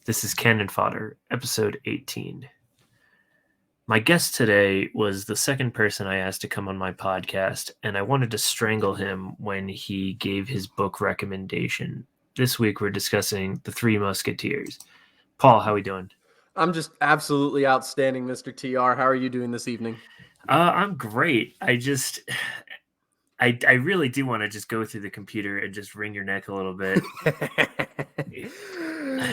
This is Canon Fodder, episode 18. My guest today was the second person I asked to come on my podcast, and I wanted to strangle him when he gave his book recommendation. This week we're discussing The Three Musketeers. Paul, how are we doing? I'm just absolutely outstanding, Mr. TR. How are you doing this evening? I'm great. I really do want to just go through the computer and just wring your neck a little bit.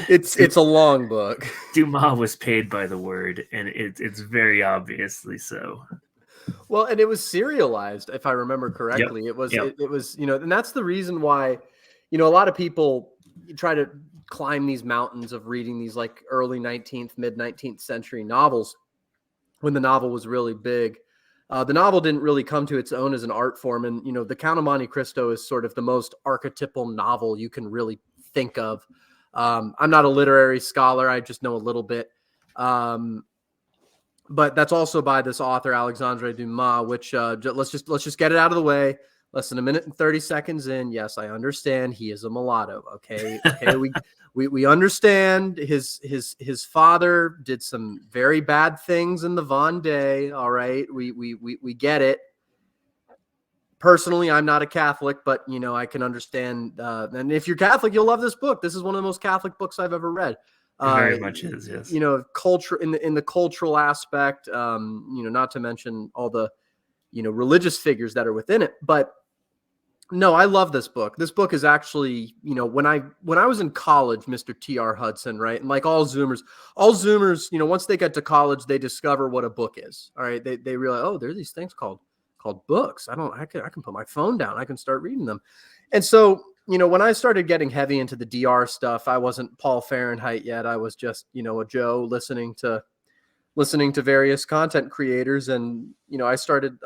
It's a long book. Dumas was paid by the word, and it's very obviously so. Well, and it was serialized, if I remember correctly. Yep. It was, and that's the reason why, a lot of people try to climb these mountains of reading these like early 19th, mid 19th century novels when the novel was really big. The novel didn't really come to its own as an art form. And, the Count of Monte Cristo is sort of the most archetypal novel you can really think of. I'm not a literary scholar. I just know a little bit. But that's also by this author, Alexandre Dumas, which let's just get it out of the way. Less than a minute and 30 seconds in. Yes, I understand. He is a mulatto. Okay. We understand his father did some very bad things in the Vendée. All right. We get it. Personally, I'm not a Catholic, but I can understand. And if you're Catholic, you'll love this book. This is one of the most Catholic books I've ever read. Very much is, yes. Culture in the cultural aspect. Not to mention all the religious figures that are within it. But no, I love this book. This book is actually, when I was in college, Mr. T.R. Hudson, right? And like all Zoomers, once they get to college, they discover what a book is. All right. They realize, oh, there are these things called books. I can put my phone down. I can start reading them. And so, when I started getting heavy into the DR stuff, I wasn't Paul Farenheidt yet. I was just, a Joe listening to various content creators. And, I started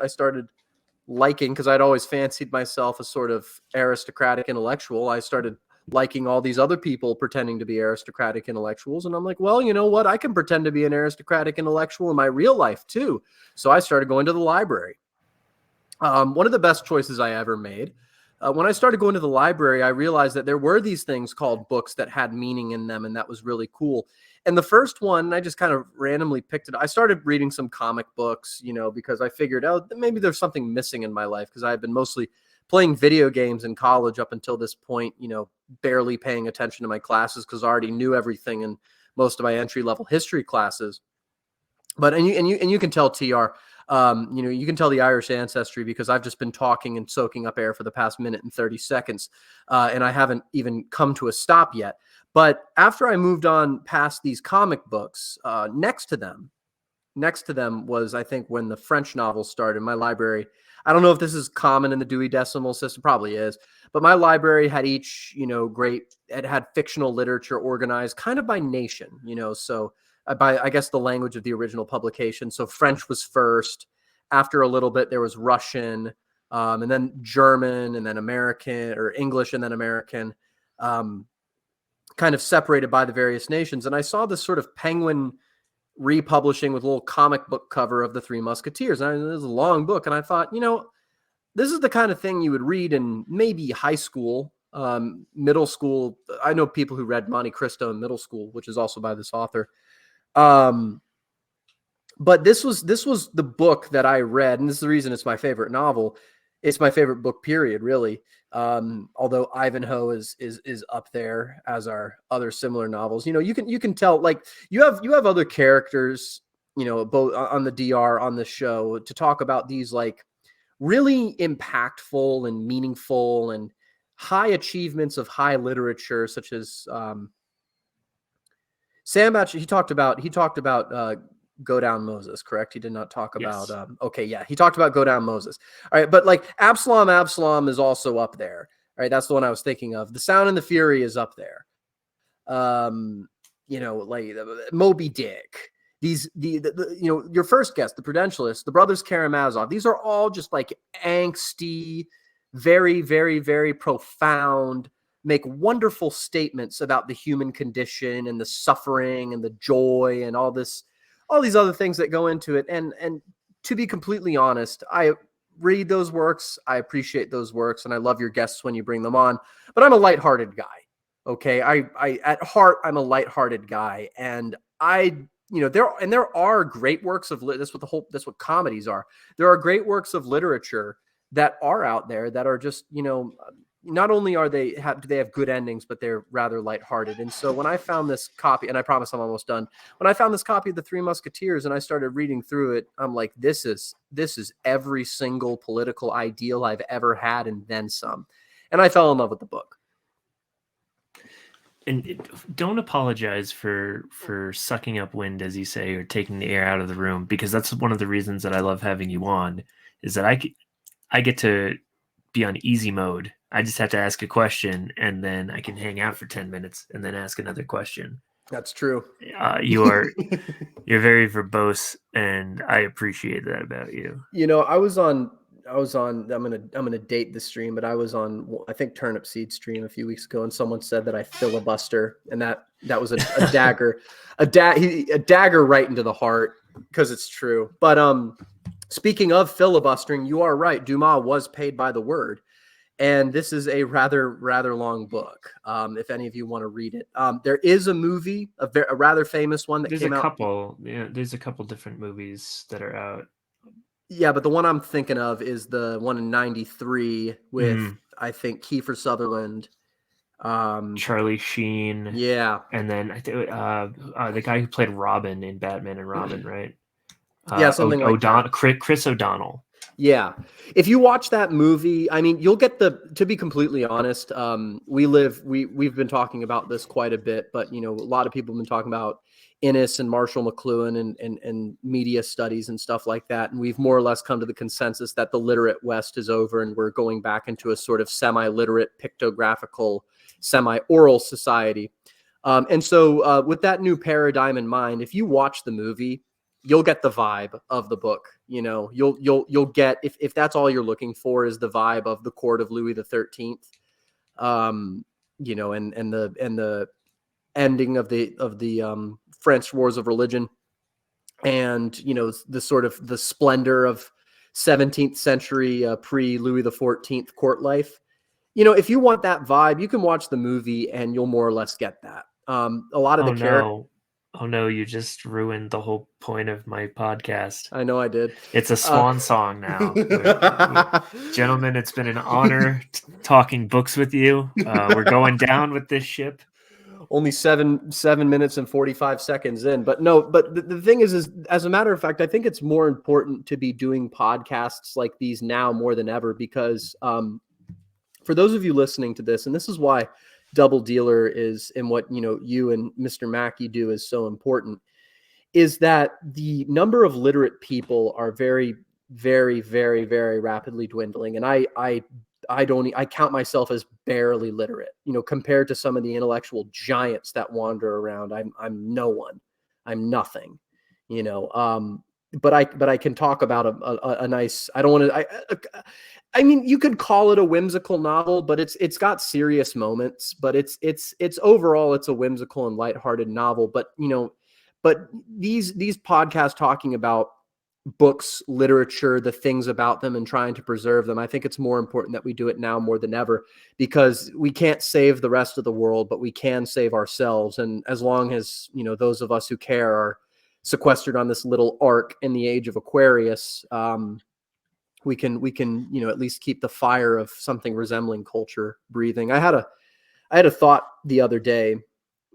liking, because I'd always fancied myself a sort of aristocratic intellectual. I started liking all these other people pretending to be aristocratic intellectuals. And I'm like, well, you know what? I can pretend to be an aristocratic intellectual in my real life too. So I started going to the library. One of the best choices I ever made. When I started going to the library, I realized that there were these things called books that had meaning in them, and that was really cool. And the first one, I just kind of randomly picked it. I started reading some comic books, because I figured, maybe there's something missing in my life, because I had been mostly playing video games in college up until this point, barely paying attention to my classes because I already knew everything in most of my entry-level history classes. But and you can tell TR, you can tell the Irish ancestry, because I've just been talking and soaking up air for the past minute and 30 seconds, and I haven't even come to a stop yet. But after I moved on past these comic books, next to them was, I think, when the French novels started. My library, I don't know if this is common in the Dewey Decimal System, probably is, but my library had each, it had fictional literature organized kind of by nation, so by, I guess, the language of the original publication. So French was first. After a little bit, there was Russian, and then German, and then American, or English, and then American, kind of separated by the various nations. And I saw this sort of Penguin republishing with a little comic book cover of the Three Musketeers. And it was a long book. And I thought, this is the kind of thing you would read in maybe high school, middle school. I know people who read Monte Cristo in middle school, which is also by this author. But this was the book that I read, and this is the reason it's my favorite novel. It's my favorite book, period, really. Although Ivanhoe is up there, as are other similar novels. You can tell, like, you have other characters, both on the DR on the show, to talk about these like really impactful and meaningful and high achievements of high literature, such as Sam actually, he talked about Go Down Moses, correct? He did not talk about, Yes. Okay. Yeah. He talked about Go Down Moses. All right. But like Absalom is also up there. All right. That's the one I was thinking of. The Sound and the Fury is up there. Like Moby Dick, your first guest, the Prudentialists, the Brothers Karamazov, these are all just like angsty, very, very, very profound, make wonderful statements about the human condition and the suffering and the joy and all these other things that go into it. And to be completely honest, I read those works. I appreciate those works, and I love your guests when you bring them on, but I'm a lighthearted guy. Okay. I at heart, I'm a lighthearted guy, and there are great works of that's what comedies are. There are great works of literature that are out there that are just, not only do they have good endings, but they're rather lighthearted. And so when I found this copy, and I promise I'm almost done, when I found this copy of the Three Musketeers and I started reading through it, I'm like, this is every single political ideal I've ever had and then some. And I fell in love with the book. And don't apologize for sucking up wind, as you say, or taking the air out of the room, because that's one of the reasons that I love having you on, is that I get to be on easy mode. I just have to ask a question, and then I can hang out for 10 minutes and then ask another question. That's true. You're very verbose, and I appreciate that about you. I was on I'm gonna date the stream, but I was on, I think, Turnip Seed stream a few weeks ago, and someone said that I filibuster, and that was a dagger, a dagger right into the heart, because it's true. But speaking of filibustering, you are right. Dumas was paid by the word, and this is a rather long book. If any of you want to read it, there is a movie, a rather famous one that came out. There's a couple different movies that are out. Yeah, but the one I'm thinking of is the one in '93 with I think Kiefer Sutherland, Charlie Sheen. Yeah, and then the guy who played Robin in Batman and Robin, right? Yeah, something like that. Chris O'Donnell. Yeah, if you watch that movie, I mean, you'll get to be completely honest. We've been talking about this quite a bit, but a lot of people have been talking about Innes and Marshall McLuhan and media studies and stuff like that. And we've more or less come to the consensus that the literate West is over, and we're going back into a sort of semi-literate, pictographical, semi-oral society. And so with that new paradigm in mind, if you watch the movie, you'll get the vibe of the book. You'll get, if that's all you're looking for, is the vibe of the court of Louis XIII, and the ending of the French Wars of Religion, and the sort of the splendor of 17th century pre Louis XIV court life. If you want that vibe, you can watch the movie and you'll more or less get that. A lot of the characters. Oh no, you just ruined the whole point of my podcast. I know I did. It's a swan song now. Gentlemen, it's been an honor talking books with you. We're going down with this ship. Only 7 minutes and 45 seconds in. But no, but the thing is, as a matter of fact, I think it's more important to be doing podcasts like these now more than ever, because for those of you listening to this, and this is why Double Dealer is, and what you and Mr. Mackey do is so important, is that the number of literate people are very, very, very, very rapidly dwindling. And I count myself as barely literate, compared to some of the intellectual giants that wander around. I'm no one. I'm nothing, but I can talk about a nice, I don't want to, I mean, you could call it a whimsical novel, but it's got serious moments, but it's overall, it's a whimsical and lighthearted novel. But, but these podcasts talking about books, literature, the things about them, and trying to preserve them, I think it's more important that we do it now more than ever, because we can't save the rest of the world, but we can save ourselves. And as long as, those of us who care are sequestered on this little ark in the age of Aquarius, we can at least keep the fire of something resembling culture breathing. I had a thought the other day,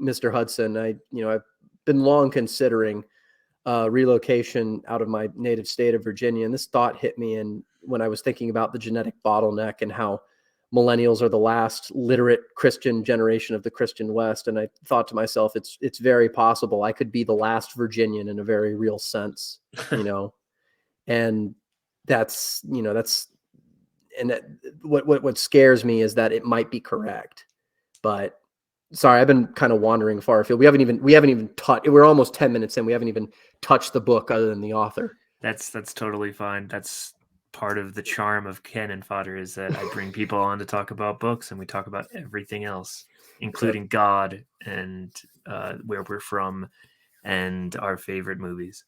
Mr. Hudson. I've been long considering relocation out of my native state of Virginia, and this thought hit me when I was thinking about the genetic bottleneck and how millennials are the last literate Christian generation of the Christian West. And I thought to myself, it's very possible I could be the last Virginian in a very real sense, and what scares me is that it might be correct. But sorry, I've been kind of wandering far afield. We haven't even touched, we're almost 10 minutes in. We haven't even touched the book other than the author. That's totally fine. That's part of the charm of Canon Fodder, is that I bring people on to talk about books, and we talk about everything else, including God and where we're from and our favorite movies.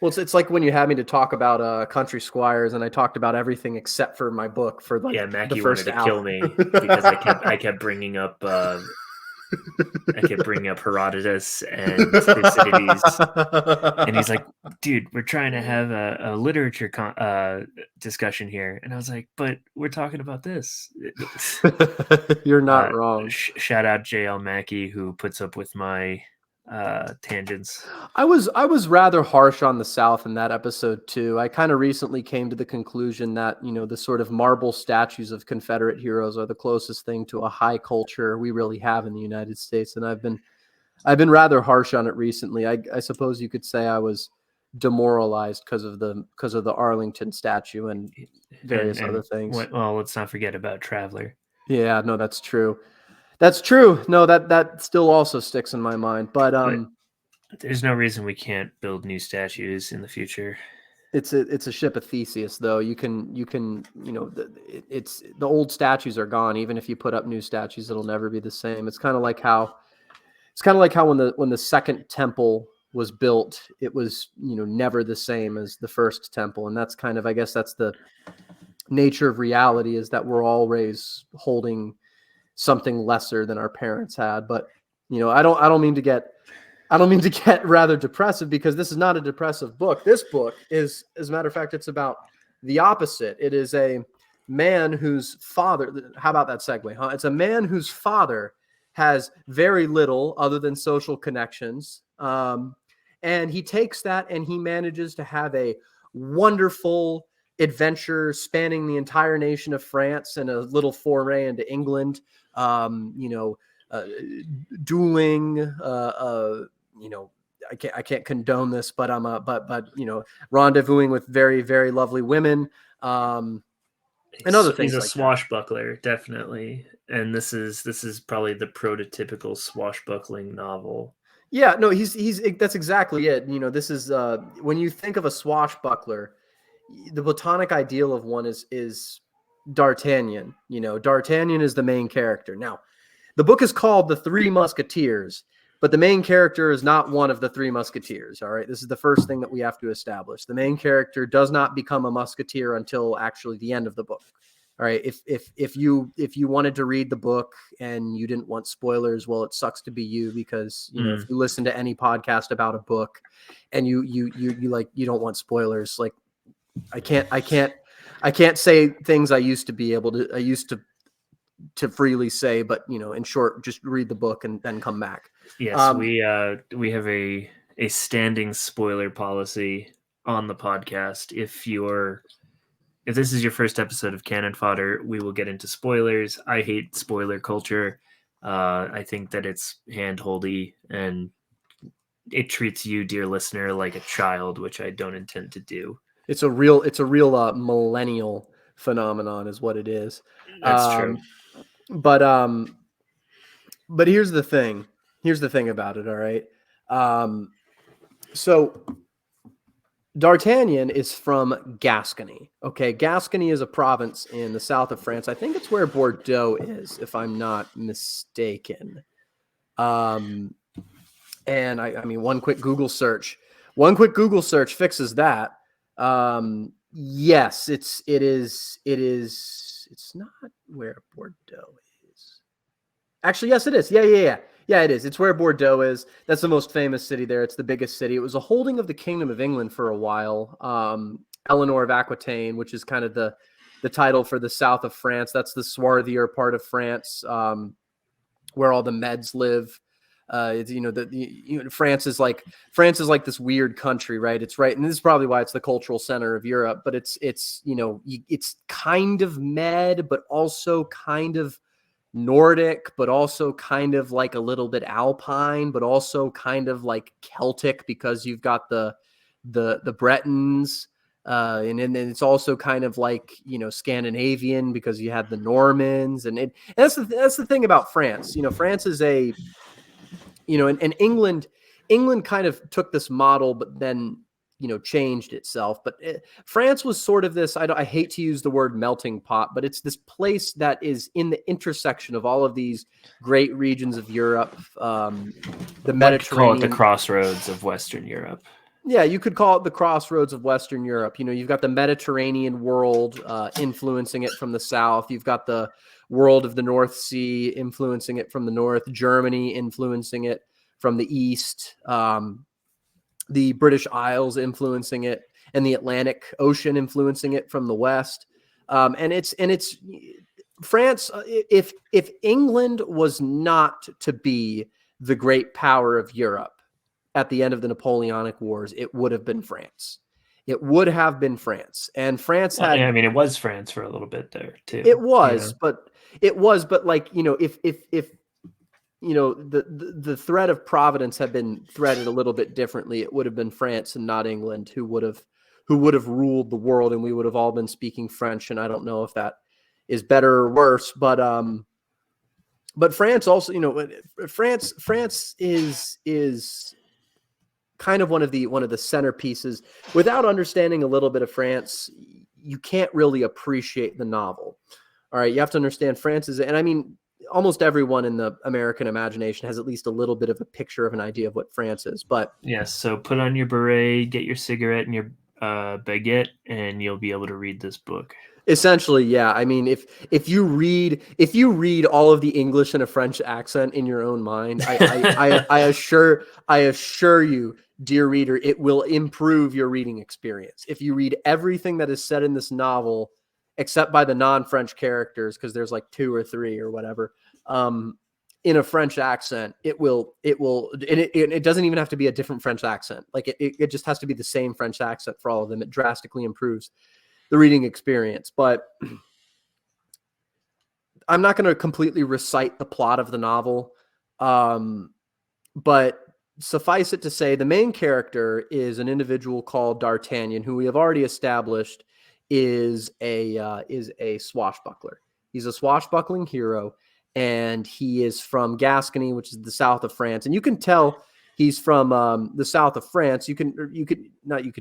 Well, it's like when you had me to talk about Country Squires, and I talked about everything except for my book for Mackie the first wanted to kill me because I kept bringing up I kept bringing up Herodotus and Thucydides, and he's like, "Dude, we're trying to have a literature discussion here," and I was like, "But we're talking about this." You're not wrong. Shout out J.L. Mackey, who puts up with my tangents. I was rather harsh on the South in that episode too. I kind of recently came to the conclusion that, you know, the sort of marble statues of Confederate heroes are the closest thing to a high culture we really have in the United States, and I've been rather harsh on it recently. I suppose you could say I was demoralized because of the Arlington statue and various other things. Well, let's not forget about Traveler. Yeah, no, that's true. That's true. No, that still also sticks in my mind. But there's no reason we can't build new statues in the future. It's a ship of Theseus, though. You can it's the old statues are gone. Even if you put up new statues, it'll never be the same. It's kind of like how when the second temple was built, it was, you know, never the same as the first temple, and that's kind of, I guess that's the nature of reality, is that we're always holding something lesser than our parents had. But, you know, I don't mean to get rather depressive, because this is not a depressive book. This book is, as a matter of fact, it's about the opposite. It is a man whose father, how about that segue, huh? It's a man whose father has very little other than social connections. And he takes that and he manages to have a wonderful adventure spanning the entire nation of France and a little foray into England, dueling, you know, I can't condone this, but you know, rendezvousing with very, very lovely women, and other things. He's a like swashbuckler, definitely. And this is probably the prototypical swashbuckling novel. Yeah, no, that's exactly it. You know, this is when you think of a swashbuckler, the platonic ideal of one is D'Artagnan. You know, D'Artagnan is the main character. Now, the book is called The Three Musketeers, but the main character is not one of the Three Musketeers. All right, this is the first thing that we have to establish. The main character does not become a musketeer until actually the end of the book. All right, if you wanted to read the book and you didn't want spoilers, well, it sucks to be you, because, you know, if you listen to any podcast about a book and you don't want spoilers, like I can't say things I used to freely say, but, you know, in short, just read the book and then come back. Yes, we have a standing spoiler policy on the podcast. If this is your first episode of Canon Fodder, we will get into spoilers. I hate spoiler culture. I think that it's handholdy and it treats you, dear listener, like a child, which I don't intend to do. It's a real millennial phenomenon, is what it is. That's true. But here's the thing. Here's the thing about it. All right. So D'Artagnan is from Gascony. Okay. Gascony is a province in the south of France. I think it's where Bordeaux is, if I'm not mistaken. And I mean, one quick Google search fixes that. Yes, it is. It's not where Bordeaux is. Actually, yes, it is. Yeah, it is. It's where Bordeaux is. That's the most famous city there. It's the biggest city. It was a holding of the Kingdom of England for a while. Eleanor of Aquitaine, which is kind of the title for the south of France. That's the swarthier part of France, where all the Meds live. France is like this weird country, right? It's right, and this is probably why it's the cultural center of Europe. But it's kind of Med, but also kind of Nordic, but also kind of like a little bit Alpine, but also kind of like Celtic, because you've got the Bretons, and then it's also kind of like, you know, Scandinavian, because you had the Normans, and that's the thing about France. You know, France is a, you know, and England kind of took this model, but then, you know, changed itself. But France was sort of this, I hate to use the word melting pot, but it's this place that is in the intersection of all of these great regions of Europe, the Mediterranean. Call it the crossroads of Western Europe. Yeah, you could call it the crossroads of Western Europe. You know, you've got the Mediterranean world influencing it from the south. You've got the world of the North Sea influencing it from the north. Germany influencing it from the east. The British Isles influencing it, and the Atlantic Ocean influencing it from the west. And it's France. If England was not to be the great power of Europe at the end of the Napoleonic Wars, it would have been France. It would have been France. And France had, I mean, it was France for a little bit there too. it was, but like, you know, if you know, the thread of Providence had been threaded a little bit differently, it would have been France and not England who would have ruled the world, and we would have all been speaking French. And I don't know if that is better or worse, but France also, you know, France is kind of one of the centerpieces. Without understanding a little bit of France, you can't really appreciate the novel. All right, you have to understand France is, and I mean, almost everyone in the American imagination has at least a little bit of a picture of an idea of what France is. But yes, so put on your beret, get your cigarette and your baguette, and you'll be able to read this book. Essentially, yeah. I mean, if you read all of the English in a French accent in your own mind, I assure you, dear reader, it will improve your reading experience. If you read everything that is said in this novel, except by the non-French characters, because there's like 2 or 3 or whatever, in a French accent, it doesn't even have to be a different French accent. Like it just has to be the same French accent for all of them. It drastically improves the reading experience. But I'm not going to completely recite the plot of the novel. But suffice it to say, the main character is an individual called D'Artagnan, who we have already established is a swashbuckler. He's a swashbuckling hero, and he is from Gascony, which is the south of France. And you can tell he's from the south of France. You can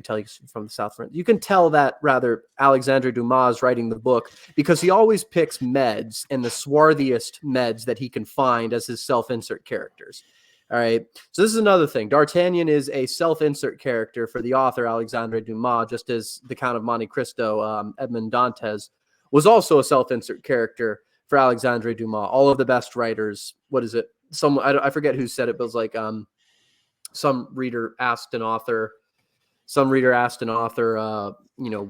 tell he's from the south of France. You can tell that rather Alexandre Dumas is writing the book because he always picks meds and the swarthiest meds that he can find as his self-insert characters. All right. So this is another thing. D'Artagnan is a self-insert character for the author Alexandre Dumas, just as the Count of Monte Cristo, Edmond Dantes, was also a self-insert character for Alexandre Dumas. All of the best writers. What is it? I forget who said it, but it was like some reader asked an author, you know,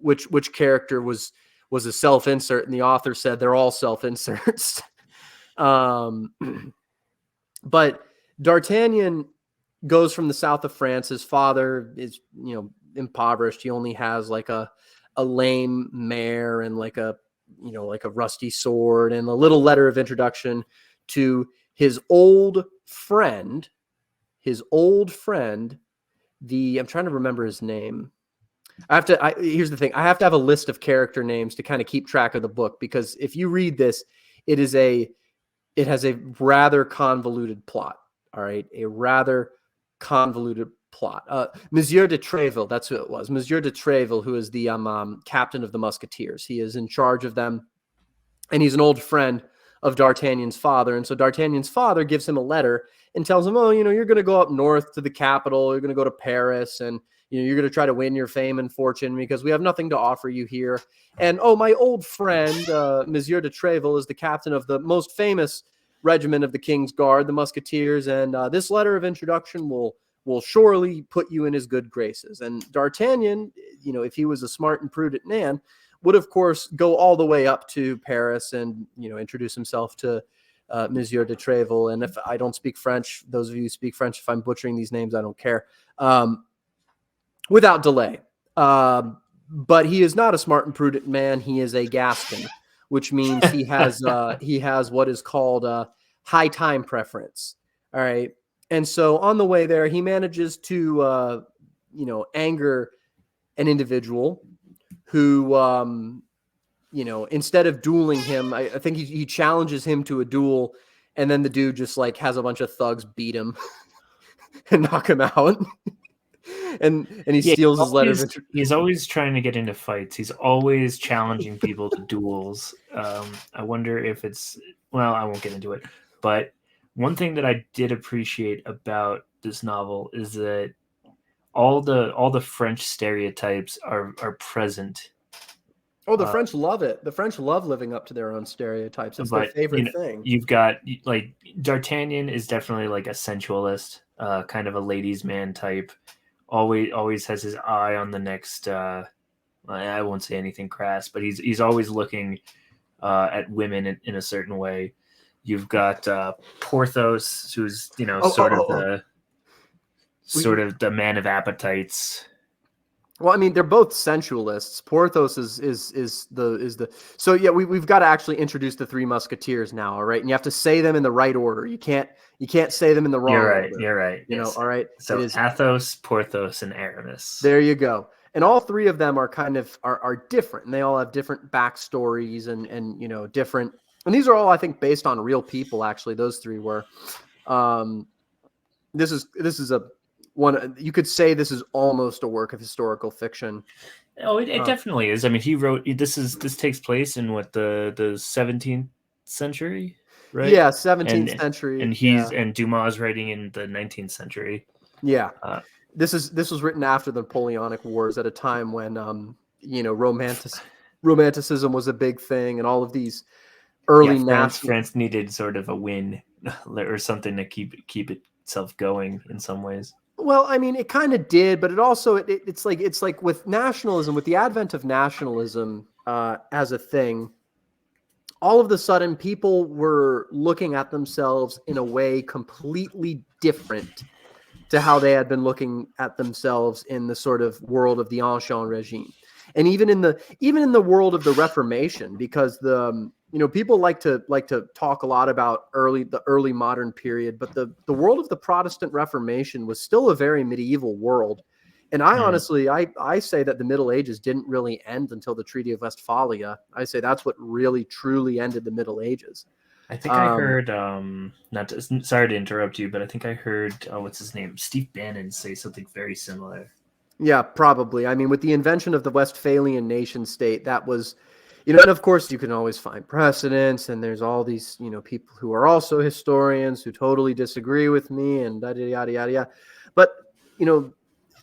which character was a self-insert, and the author said they're all self-inserts. But D'Artagnan goes from the south of France. His father is, you know, impoverished. He only has like a lame mare and like a rusty sword and a little letter of introduction to his old friend. I'm trying to remember his name. Here's the thing. I have to have a list of character names to kind of keep track of the book, because if you read this, it has a rather convoluted plot. All right. A rather convoluted plot. Monsieur de Treville, that's who it was. Monsieur de Treville, who is the captain of the Musketeers. He is in charge of them, and he's an old friend of D'Artagnan's father. And so D'Artagnan's father gives him a letter and tells him, oh, you know, you're going to go up north to the capital. You're going to go to Paris, and you know, you're going to try to win your fame and fortune because we have nothing to offer you here. And, oh, my old friend, Monsieur de Treville, is the captain of the most famous regiment of the King's Guard, the Musketeers. And this letter of introduction will surely put you in his good graces. And D'Artagnan, you know, if he was a smart and prudent man, would, of course, go all the way up to Paris and, you know, introduce himself to Monsieur de Treville. And if I don't speak French, those of you who speak French, if I'm butchering these names, I don't care. Without delay. But he is not a smart and prudent man. He is a Gascon, which means he has what is called high time preference. All right. And so on the way there, he manages to, you know, anger an individual who, you know, instead of dueling him, I think he challenges him to a duel, and then the dude just like has a bunch of thugs beat him and knock him out. and he steals his letter. He's always trying to get into fights. He's always challenging people to duels. I wonder if it's, well, I won't get into it, but one thing that I did appreciate about this novel is that all the French stereotypes are present. Oh, the French love it. The French love living up to their own stereotypes. It's their But favorite thing. you've got like D'Artagnan is definitely like a sensualist, kind of a ladies' man type. Always has his eye on the next. I won't say anything crass, but he's always looking at women in a certain way. You've got Porthos, who's sort of the man of appetites. Well, I mean, they're both sensualists. Porthos is the so yeah. We've got to actually introduce the Three Musketeers now, all right? And you have to say them in the right order. You can't say them in the wrong order. You're right. You know, all right. So it is Athos, Porthos, and Aramis. There you go. And all three of them are kind of are different, and they all have different backstories and different. And these are all, I think, based on real people. Actually, those three were. This is a one. You could say this is almost a work of historical fiction. Oh, it definitely is. I mean, he wrote this takes place in what the 17th century, right? Yeah, 17th century. And Dumas writing in the 19th century. Yeah. This was written after the Napoleonic Wars, at a time when romanticism was a big thing, and all of these early France needed sort of a win or something to keep itself going in some ways. Well, I mean, it kind of did, but it also it's like with nationalism, with the advent of nationalism as a thing, all of a sudden people were looking at themselves in a way completely different to how they had been looking at themselves in the sort of world of the Ancien regime, and even in the world of the Reformation, because people like to talk a lot about the early modern period, but the world of the Protestant Reformation was still a very medieval world. And I honestly, I say that the Middle Ages didn't really end until the Treaty of Westphalia. I say that's what really truly ended the Middle Ages. I think I heard, sorry to interrupt you, but I think I heard, what's his name? Steve Bannon say something very similar. Yeah, probably. I mean, with the invention of the Westphalian nation state, that was, and of course you can always find precedents, and there's all these, people who are also historians who totally disagree with me and yada, yada, yada, yada. But,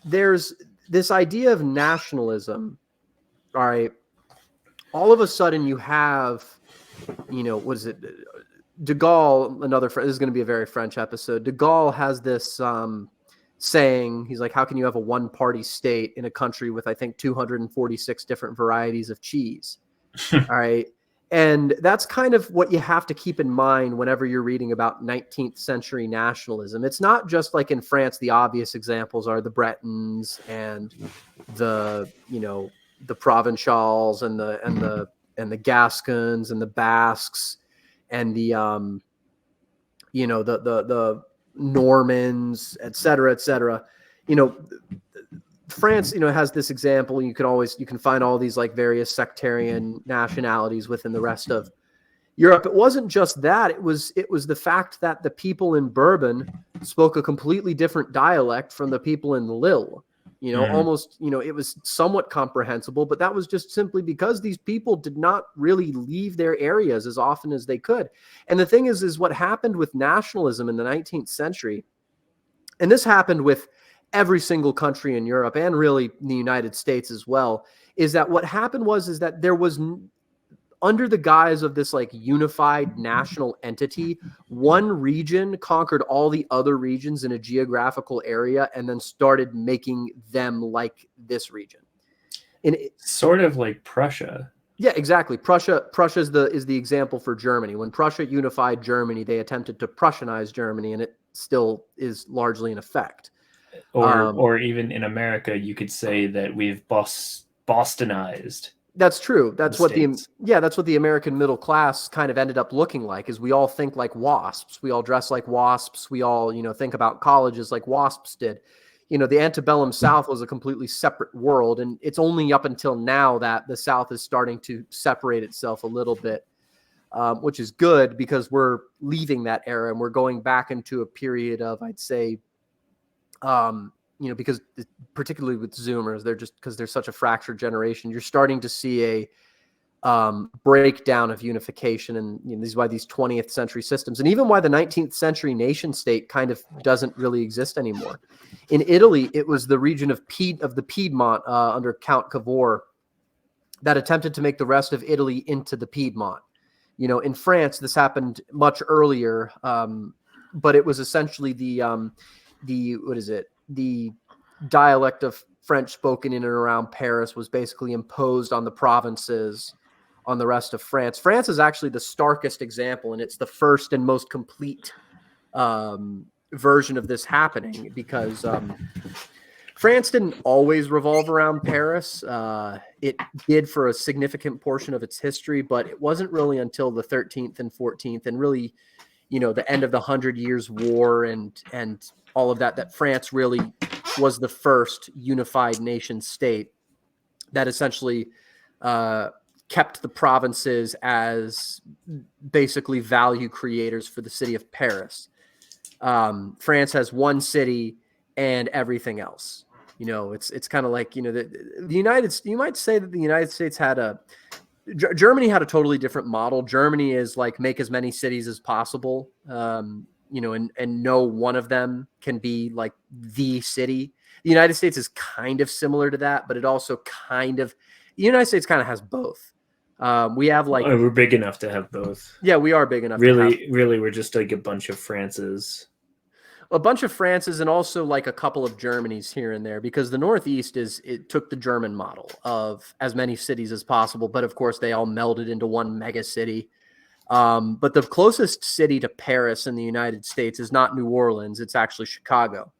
there's this idea of nationalism. All right. All of a sudden you have, what is it? De Gaulle, this is going to be a very French episode. De Gaulle has this saying, he's like, how can you have a one-party state in a country with, I think, 246 different varieties of cheese? All right. And that's kind of what you have to keep in mind whenever you're reading about 19th century nationalism. It's not just like in France, the obvious examples are the Bretons and the Provençals and the Gascons and the Basques and the Normans, et cetera. France, has this example. You can find all these like various sectarian nationalities within the rest of Europe. It wasn't just that. It was the fact that the people in Bourbon spoke a completely different dialect from the people in Lille. Almost, it was somewhat comprehensible, but that was just simply because these people did not really leave their areas as often as they could. And the thing is what happened with nationalism in the 19th century, and this happened with every single country in Europe and really the United States as well, is that what happened is that there was, under the guise of this like unified national entity, one region conquered all the other regions in a geographical area and then started making them like this region. And sort of like Prussia. Yeah, exactly. Prussia is the example for Germany. When Prussia unified Germany, they attempted to Prussianize Germany, and it still is largely in effect. Or even in America, you could say that we've Bostonized. That's true. That's what the American middle class kind of ended up looking like, is we all think like WASPs. We all dress like WASPs. We all, think about colleges like WASPs did. The antebellum South was a completely separate world. And it's only up until now that the South is starting to separate itself a little bit, which is good because we're leaving that era and we're going back into a period of, I'd say, because particularly with Zoomers, because they're such a fractured generation, you're starting to see breakdown of unification, and this is why these 20th century systems, and even why the 19th century nation state kind of doesn't really exist anymore. In Italy, it was the region of the Piedmont under Count Cavour that attempted to make the rest of Italy into the Piedmont. In France, this happened much earlier, but it was essentially the dialect of French spoken in and around Paris was basically imposed on the provinces, on the rest of France. France is actually the starkest example, and it's the first and most complete version of this happening, because France didn't always revolve around Paris. It did for a significant portion of its history, but it wasn't really until the 13th and 14th, and really, the end of the 100 Years' War and all of that France really was the first unified nation state that essentially kept the provinces as basically value creators for the city of Paris. France has one city and everything else. It's kind of like, you might say that the United States Germany had a totally different model. Germany is like, make as many cities as possible, and no one of them can be like the city. The United States is kind of similar to that, but it also the United States kind of has both. We have we're big enough to have both. Yeah, we are big enough. Really, we're just like a bunch of Frances. And also like a couple of Germanys here and there, because the Northeast it took the German model of as many cities as possible, but of course they all melded into one mega city. But the closest city to Paris in the United States is not New Orleans, it's actually Chicago,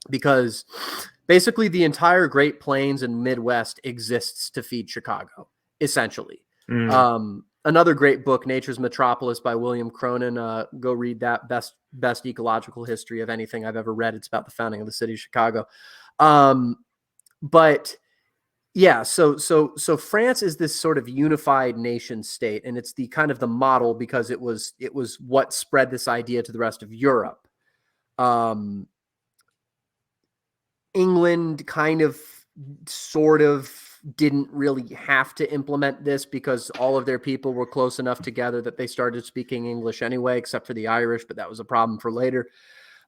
because basically the entire Great Plains and Midwest exists to feed Chicago, essentially. Another great book, Nature's Metropolis by William Cronin. Go read that. Best ecological history of anything I've ever read. It's about the founding of the city of Chicago. But yeah, so France is this sort of unified nation state, and it's the kind of the model, because it was what spread this idea to the rest of Europe. England kind of sort of didn't really have to implement this, because all of their people were close enough together that they started speaking English anyway, except for the Irish, but that was a problem for later.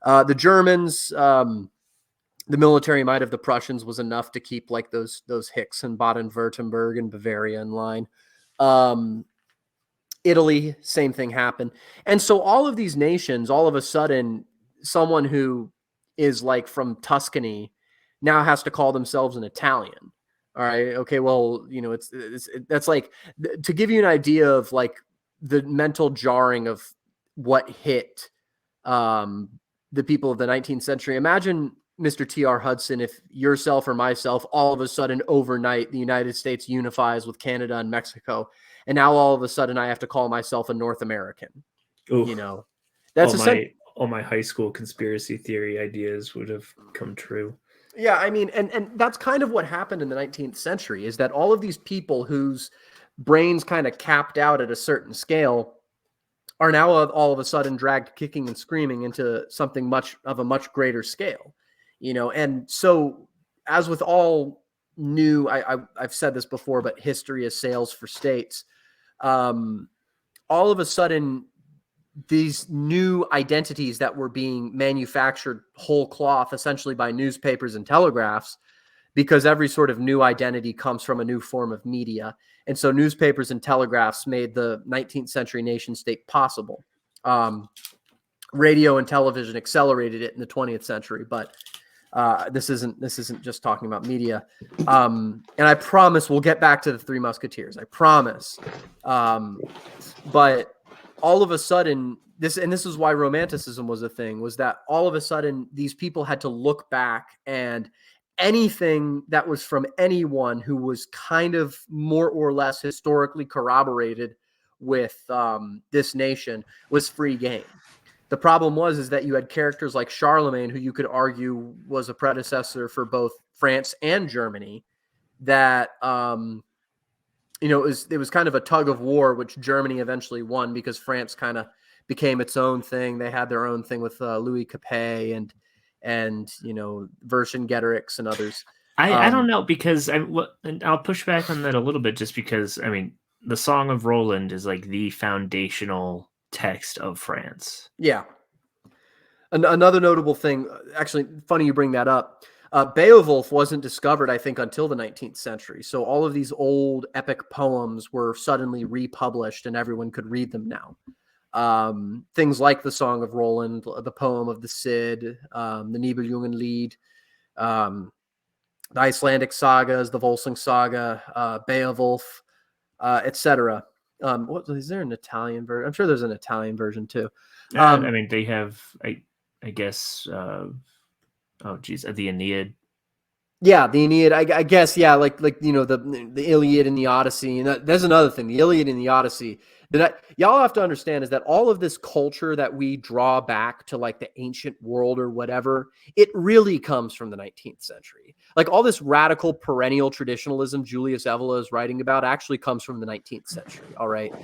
The Germans, the military might of the Prussians was enough to keep like those Hicks and Baden-Württemberg and Bavaria in line. Italy, same thing happened. And so all of these nations, all of a sudden, someone who is like from Tuscany now has to call themselves an Italian. All right. Okay. Well, that's like, to give you an idea of like the mental jarring of what hit the people of the 19th century. Imagine, Mr. T.R. Hudson, if yourself or myself, all of a sudden overnight, the United States unifies with Canada and Mexico. And now all of a sudden I have to call myself a North American. Oof. That's all my high school conspiracy theory ideas would have come true. Yeah, I mean, and that's kind of what happened in the 19th century, is that all of these people whose brains kind of capped out at a certain scale are now all of a sudden dragged kicking and screaming into something much greater scale, And so, as with all new, I've said this before, but history is sales for states. All of a sudden, these new identities that were being manufactured whole cloth, essentially by newspapers and telegraphs, because every sort of new identity comes from a new form of media. And so newspapers and telegraphs made the 19th century nation state possible. Radio and television accelerated it in the 20th century, but this isn't just talking about media. And I promise we'll get back to the Three Musketeers. I promise. But all of a sudden, this is why Romanticism was a thing, was that all of a sudden these people had to look back, and anything that was from anyone who was kind of more or less historically corroborated with this nation was free game. The problem is that you had characters like Charlemagne, who you could argue was a predecessor for both France and Germany, that it was kind of a tug of war, which Germany eventually won because France kind of became its own thing. They had their own thing with Louis Capet and Vercingetorix and others. I don't know, because and I'll push back on that a little bit, just because I mean the Song of Roland is like the foundational text of France. Yeah. Another notable thing, actually, funny you bring that up. Beowulf wasn't discovered, I think, until the 19th century. So all of these old epic poems were suddenly republished, and everyone could read them now. Things like the Song of Roland, the poem of the Cid, the Nibelungenlied, the Icelandic sagas, the Volsung saga, Beowulf, etc. What is there an Italian version? I'm sure there's an Italian version too. I mean, they have, I guess, oh geez, the Aeneid. Yeah, the Aeneid. I guess, yeah, like the Iliad and the Odyssey, and there's another thing, the Iliad and the Odyssey. That y'all have to understand is that all of this culture that we draw back to like the ancient world or whatever, it really comes from the 19th century. Like all this radical perennial traditionalism Julius Evola is writing about actually comes from the 19th century. All right,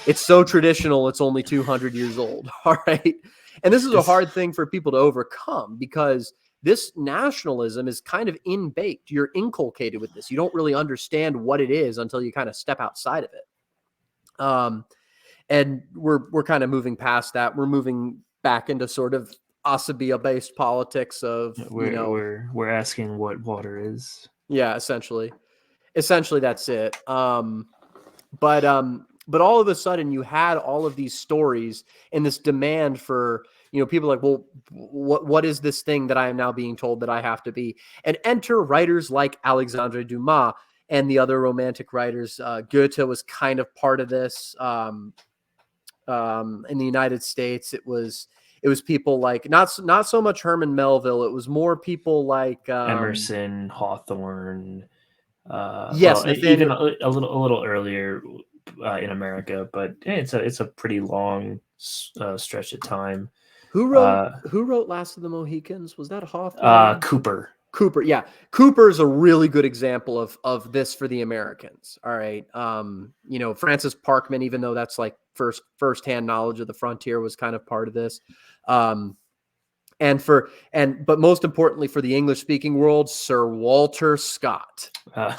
it's so traditional, it's only 200 years old. All right, and this is a hard thing for people to overcome because this nationalism is kind of in-baked. You're inculcated with this. You don't really understand what it is until you kind of step outside of it. And we're kind of moving past that. We're moving back into sort of Asabia-based politics of, we're asking what water is. Yeah, essentially that's it. But all of a sudden you had all of these stories and this demand for, people like, well, what is this thing that I am now being told that I have to be? And enter writers like Alexandre Dumas and the other romantic writers. Goethe was kind of part of this. In the United States, it was people like not so much Herman Melville. It was more people like Emerson, Hawthorne. Yes, well, even a little earlier in America, but it's a pretty long stretch of time. Who wrote Last of the Mohicans? Was that Hawthorne? Cooper, yeah. Cooper is a really good example of this for the Americans. All right. Francis Parkman, even though that's like firsthand knowledge of the frontier, was kind of part of this. But most importantly for the English speaking world, Sir Walter Scott. All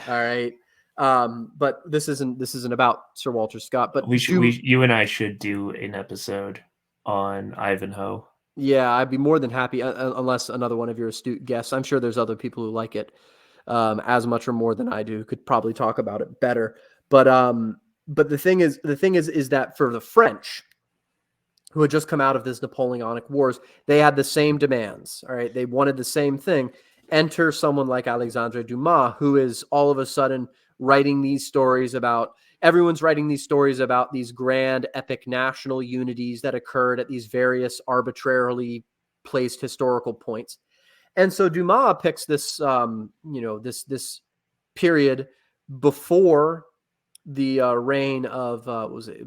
right. But this isn't about Sir Walter Scott, but you and I should do an episode on Ivanhoe. Yeah, I'd be more than happy, unless another one of your astute guests. I'm sure there's other people who like it as much or more than I do, could probably talk about it better. But the thing is that for the French, who had just come out of this Napoleonic Wars, they had the same demands. All right, they wanted the same thing. Enter someone like Alexandre Dumas, who is all of a sudden writing these stories about. Everyone's writing these stories about these grand epic national unities that occurred at these various arbitrarily placed historical points. And so Dumas picks this, this period before the reign of,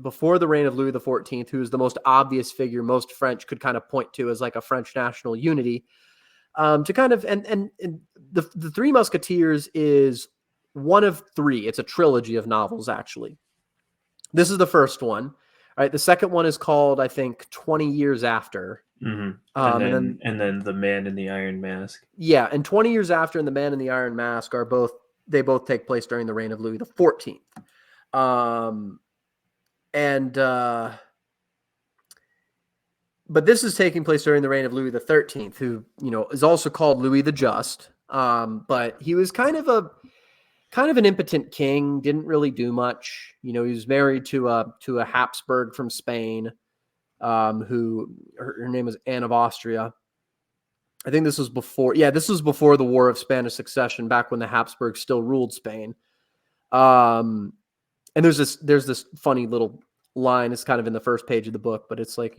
before the reign of Louis XIV, who is the most obvious figure most French could kind of point to as like a French national unity, to kind of, and the Three Musketeers is one of three. It's a trilogy of novels, actually. This is the first one. All right. The second one is called, I think, 20 Years After. Mm-hmm. And then The Man in the Iron Mask. Yeah. And 20 Years After and The Man in the Iron Mask both take place during the reign of Louis XIV. But this is taking place during the reign of Louis XIII, who, is also called Louis the Just. But he was kind of an impotent king, didn't really do much. He was married to a Habsburg from Spain, who her name was Anne of Austria. I think this was before the War of Spanish Succession, back when the Habsburgs still ruled Spain. And there's this funny little line. It's kind of in the first page of the book, but it's like,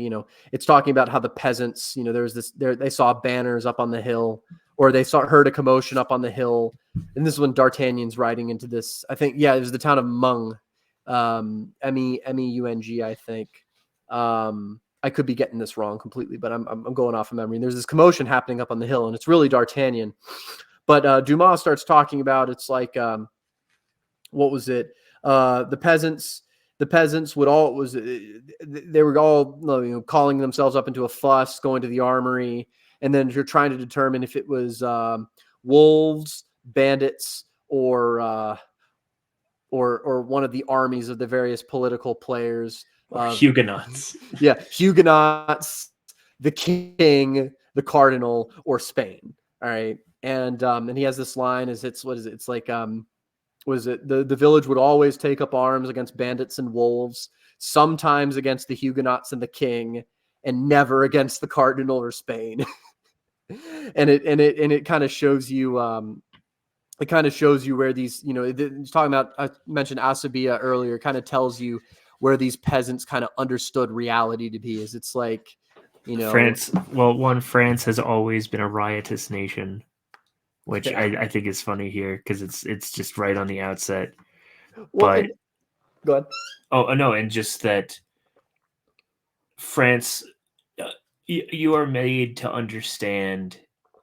it's talking about how the peasants, they saw banners up on the hill, or they heard a commotion up on the hill. And this is when D'Artagnan's riding into this. I think, it was the town of Meung, Meung, I think. I could be getting this wrong completely, but I'm going off of memory. And there's this commotion happening up on the hill, and it's really D'Artagnan. But Dumas starts talking about, it's like, what was it? The peasants would all they were all calling themselves up into a fuss, going to the armory, and then you're trying to determine if it was wolves, bandits, or one of the armies of the various political players. Or Huguenots. Yeah, Huguenots, the king, the cardinal, or Spain. All right. And he has this line is it's what is it? It's like was it the village would always take up arms against bandits and wolves, sometimes against the Huguenots and the king, and never against the cardinal or Spain. and it kind of shows you it kind of shows you where these, it's talking about, I mentioned Asabia earlier, kind of tells you where these peasants kind of understood reality to be. Is it's like, France has always been a riotous nation, which I think is funny here because it's just right on the outset. Well, but go ahead. Oh no, and just that France, you are made to understand,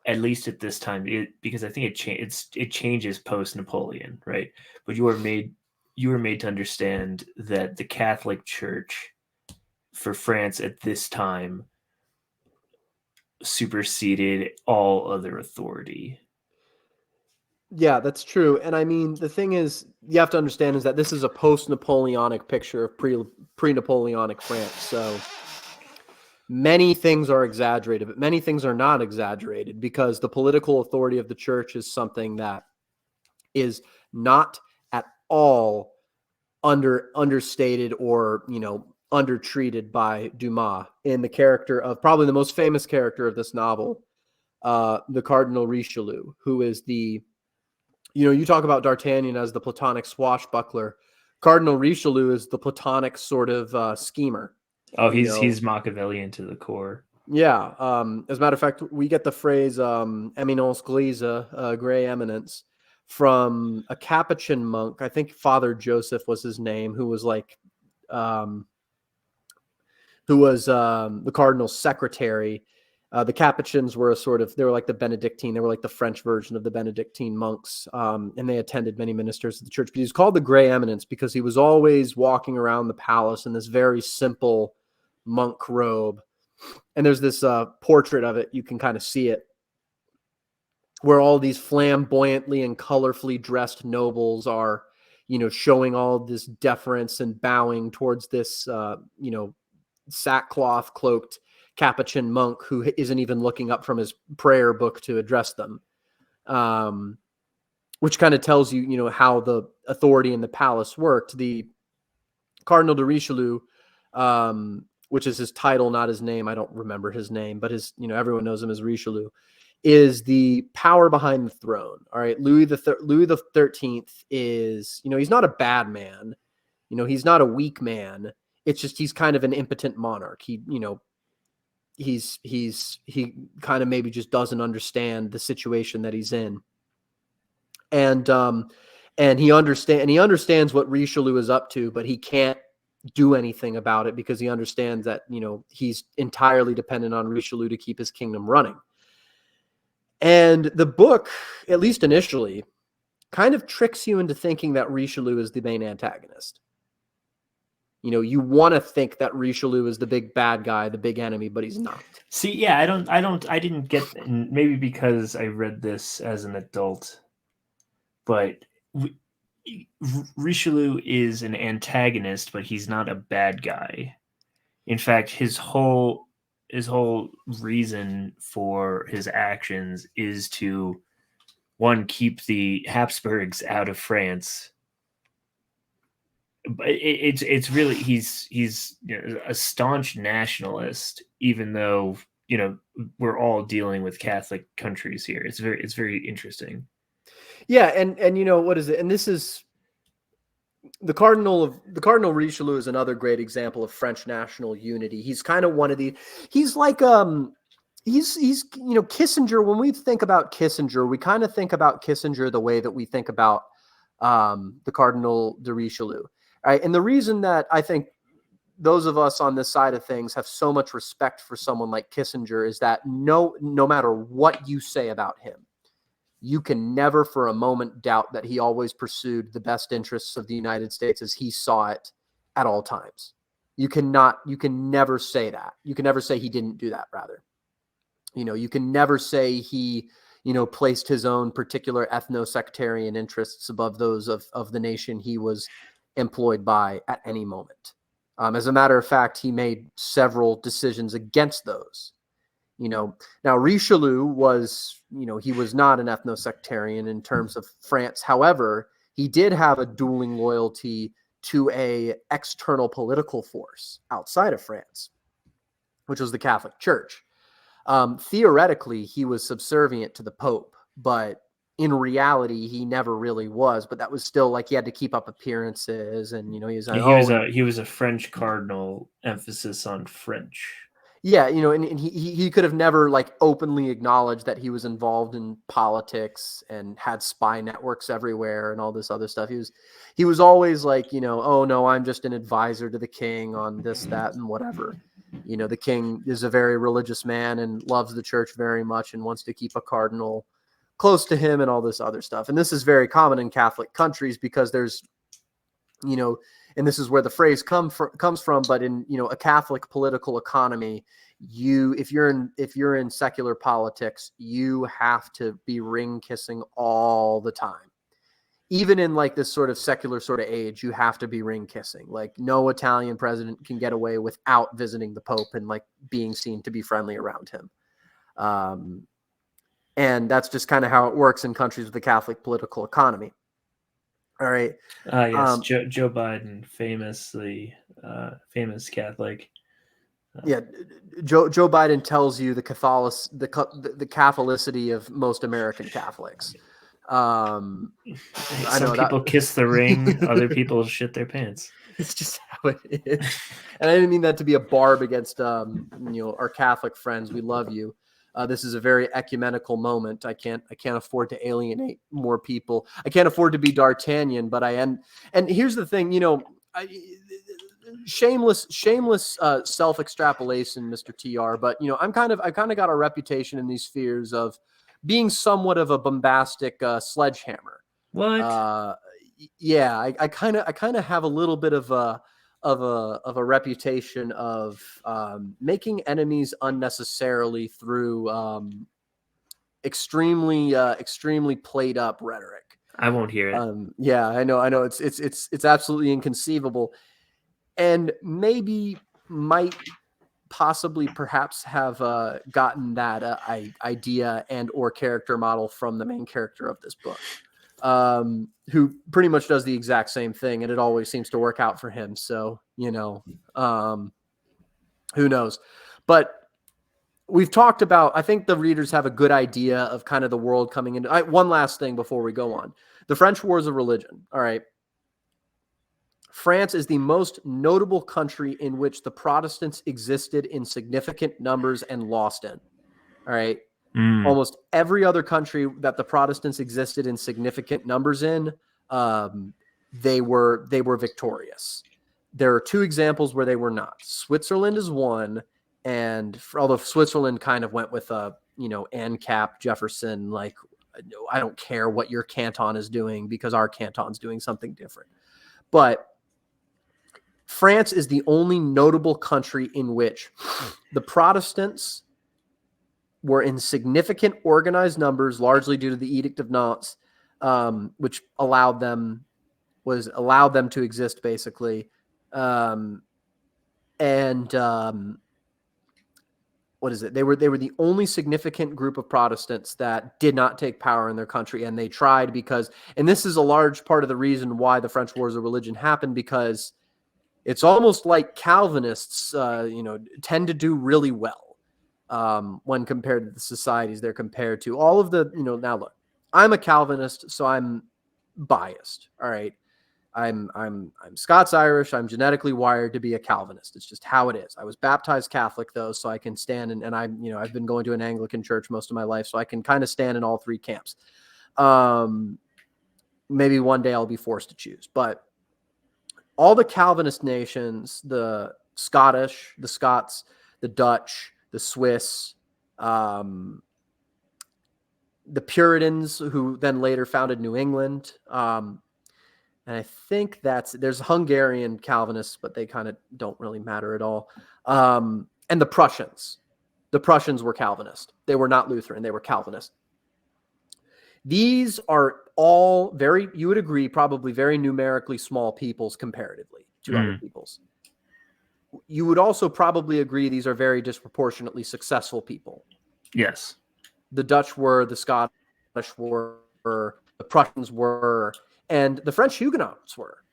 at least at this time, because I think it changes post Napoleon, right? But you were made to understand that the Catholic Church for France at this time superseded all other authority. Yeah, that's true. And I mean, the thing is, you have to understand is that this is a post-Napoleonic picture of pre-Napoleonic France. So many things are exaggerated, but many things are not exaggerated because the political authority of the church is something that is not at all understated or, undertreated by Dumas in the character of probably the most famous character of this novel, the Cardinal Richelieu, who is you talk about D'Artagnan as the Platonic swashbuckler. Cardinal Richelieu is the Platonic sort of schemer. Oh, he's Machiavellian to the core. Yeah. As a matter of fact, we get the phrase "éminence grise," gray eminence, from a Capuchin monk. I think Father Joseph was his name, who was like, the cardinal's secretary. The Capuchins were they were like the Benedictine. They were like the French version of the Benedictine monks, and they attended many ministers of the church. But he's called the Gray Eminence because he was always walking around the palace in this very simple monk robe. And there's this portrait of it. You can kind of see it, where all these flamboyantly and colorfully dressed nobles are, showing all this deference and bowing towards this, sackcloth cloaked Capuchin monk who isn't even looking up from his prayer book to address them, which kind of tells you, how the authority in the palace worked. The Cardinal de Richelieu, which is his title, not his name. I don't remember his name, but everyone knows him as Richelieu, is the power behind the throne. All right. Louis the 13th is, he's not a bad man. He's not a weak man. It's just, he's kind of an impotent monarch. He kind of maybe just doesn't understand the situation that he's in. And he understands what Richelieu is up to, but he can't do anything about it because he understands that, he's entirely dependent on Richelieu to keep his kingdom running. And the book, at least initially, kind of tricks you into thinking that Richelieu is the main antagonist. You want to think that Richelieu is the big bad guy, the big enemy, but he's not. See, yeah, I didn't get, maybe because I read this as an adult, but Richelieu is an antagonist, but he's not a bad guy. In fact, his whole reason for his actions is to, one, keep the Habsburgs out of France. But it's really he's a staunch nationalist, even though we're all dealing with Catholic countries here. It's very interesting. Yeah, and what is it? And this is the Cardinal Richelieu is another great example of French national unity. He's kind of one of the. He's like he's Kissinger. When we think about Kissinger, we kind of think about Kissinger the way that we think about the Cardinal de Richelieu. Right. And the reason that I think those of us on this side of things have so much respect for someone like Kissinger is that no matter what you say about him, you can never for a moment doubt that he always pursued the best interests of the United States as he saw it at all times. You can never say that. You can never say he didn't do that, rather. You can never say he placed his own particular ethno-sectarian interests above those of the nation he was employed by at any moment. As a matter of fact, he made several decisions against those. Now Richelieu was, he was not an ethno-sectarian in terms of France. However, he did have a dueling loyalty to a external political force outside of France, which was the Catholic Church. Theoretically, he was subservient to the Pope, but in reality, he never really was. But that was still like he had to keep up appearances, and he was like, he was a French cardinal, emphasis on French. Yeah, and he could have never like openly acknowledged that he was involved in politics and had spy networks everywhere and all this other stuff. He was always like, oh no, I'm just an advisor to the king on this, that, and whatever. The king is a very religious man and loves the church very much and wants to keep a cardinal close to him and all this other stuff. And this is very common in Catholic countries because there's, and this is where the phrase comes from, but in, a Catholic political economy, if you're in secular politics, you have to be ring kissing all the time. Even in like this sort of secular sort of age, you have to be ring kissing. Like no Italian president can get away without visiting the Pope and like being seen to be friendly around him. And that's just kind of how it works in countries with a Catholic political economy. All right. Yes, Joe Biden, famous Catholic. Yeah, Joe Biden tells you the Catholicity of most American Catholics. Some people kiss the ring, other people shit their pants. It's just how it is. And I didn't mean that to be a barb against our Catholic friends. We love you. This is a very ecumenical moment. I can't afford to alienate more people. I can't afford to be D'Artagnan, but I am. And here's the thing, shameless self-extrapolation, Mr. TR. But I've kind of got a reputation in these spheres of being somewhat of a bombastic sledgehammer. What? Yeah, I kind of have a little bit of a reputation of making enemies unnecessarily through extremely played up rhetoric. I won't hear it. Yeah, I know. It's absolutely inconceivable, and maybe might possibly perhaps have gotten that idea and or character model from the main character of this book. Who pretty much does the exact same thing, and it always seems to work out for him. So, who knows? But we've talked about, I think the readers have a good idea of kind of the world coming into. One last thing before we go on. The French Wars of Religion. All right. France is the most notable country in which the Protestants existed in significant numbers and lost in. All right. Almost every other country that the Protestants existed in significant numbers in, they were victorious. There are two examples where they were not. Switzerland is one, and although Switzerland kind of went with a ANCAP Jefferson, like I don't care what your canton is doing because our canton's doing something different. But France is the only notable country in which the Protestants were in significant organized numbers, largely due to the Edict of Nantes, which allowed them to exist, basically. What is it? They were the only significant group of Protestants that did not take power in their country, and they tried because, and this is a large part of the reason why the French Wars of Religion happened, because it's almost like Calvinists, tend to do really well. When compared to the societies they're compared to. All of the, now look, I'm a Calvinist, so I'm biased. All right. I'm Scots-Irish. I'm genetically wired to be a Calvinist. It's just how it is. I was baptized Catholic though, so I can stand and I've been going to an Anglican church most of my life, so I can kind of stand in all three camps. Maybe one day I'll be forced to choose, but all the Calvinist nations, the Scottish, the Scots, the Dutch, the Swiss, the Puritans, who then later founded New England. And I think there's Hungarian Calvinists, but they kind of don't really matter at all. And the Prussians. The Prussians were Calvinist. They were not Lutheran. They were Calvinist. These are all very, you would agree, probably very numerically small peoples comparatively to other peoples. You would also probably agree these are very disproportionately successful people. Yes. The Dutch were, the Scottish were, the Prussians were, and the French Huguenots were,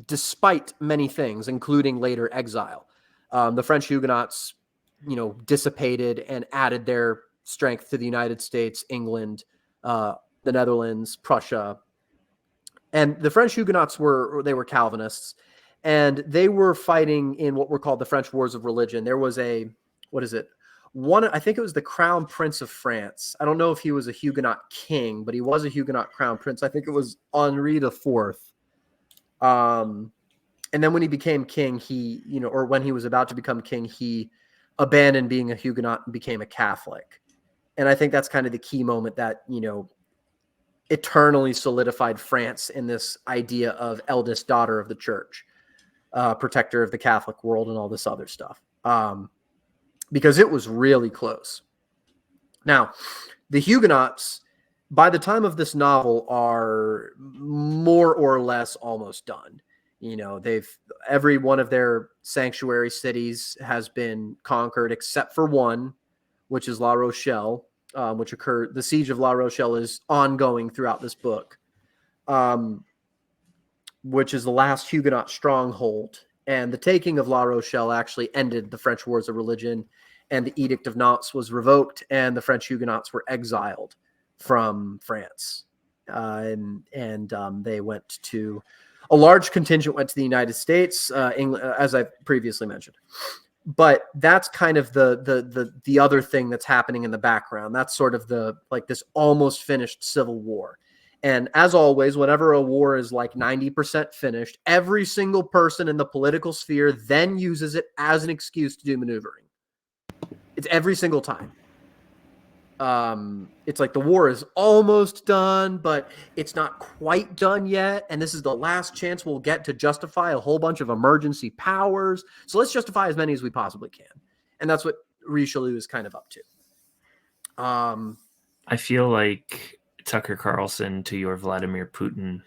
despite many things, including later exile. The French Huguenots, dissipated and added their strength to the United States, England, the Netherlands, Prussia. And the French Huguenots were Calvinists, and they were fighting in what were called the French Wars of Religion. There was I think it was the Crown Prince of France. I don't know if he was a Huguenot king, but he was a Huguenot Crown Prince. I think it was Henri IV. And then when he became king, or when he was about to become king, he abandoned being a Huguenot and became a Catholic. And I think that's kind of the key moment that, eternally solidified France in this idea of eldest daughter of the church, protector of the Catholic world, and all this other stuff. Because it was really close. Now, the Huguenots, by the time of this novel, are more or less almost done. Every one of their sanctuary cities has been conquered except for one, which is La Rochelle, which occurred. The siege of La Rochelle is ongoing throughout this book, which is the last Huguenot stronghold. And the taking of La Rochelle actually ended the French Wars of Religion, and the Edict of Nantes was revoked, and the French Huguenots were exiled from France. And they went to, a large contingent went to the United States, England, as I previously mentioned. But that's kind of the other thing that's happening in the background. That's sort of this almost finished civil war. And as always, whenever a war is like 90% finished, every single person in the political sphere then uses it as an excuse to do maneuvering. It's every single time. It's like the war is almost done, but it's not quite done yet. And this is the last chance we'll get to justify a whole bunch of emergency powers. So let's justify as many as we possibly can. And that's what Richelieu is kind of up to. I feel like Tucker Carlson to your Vladimir Putin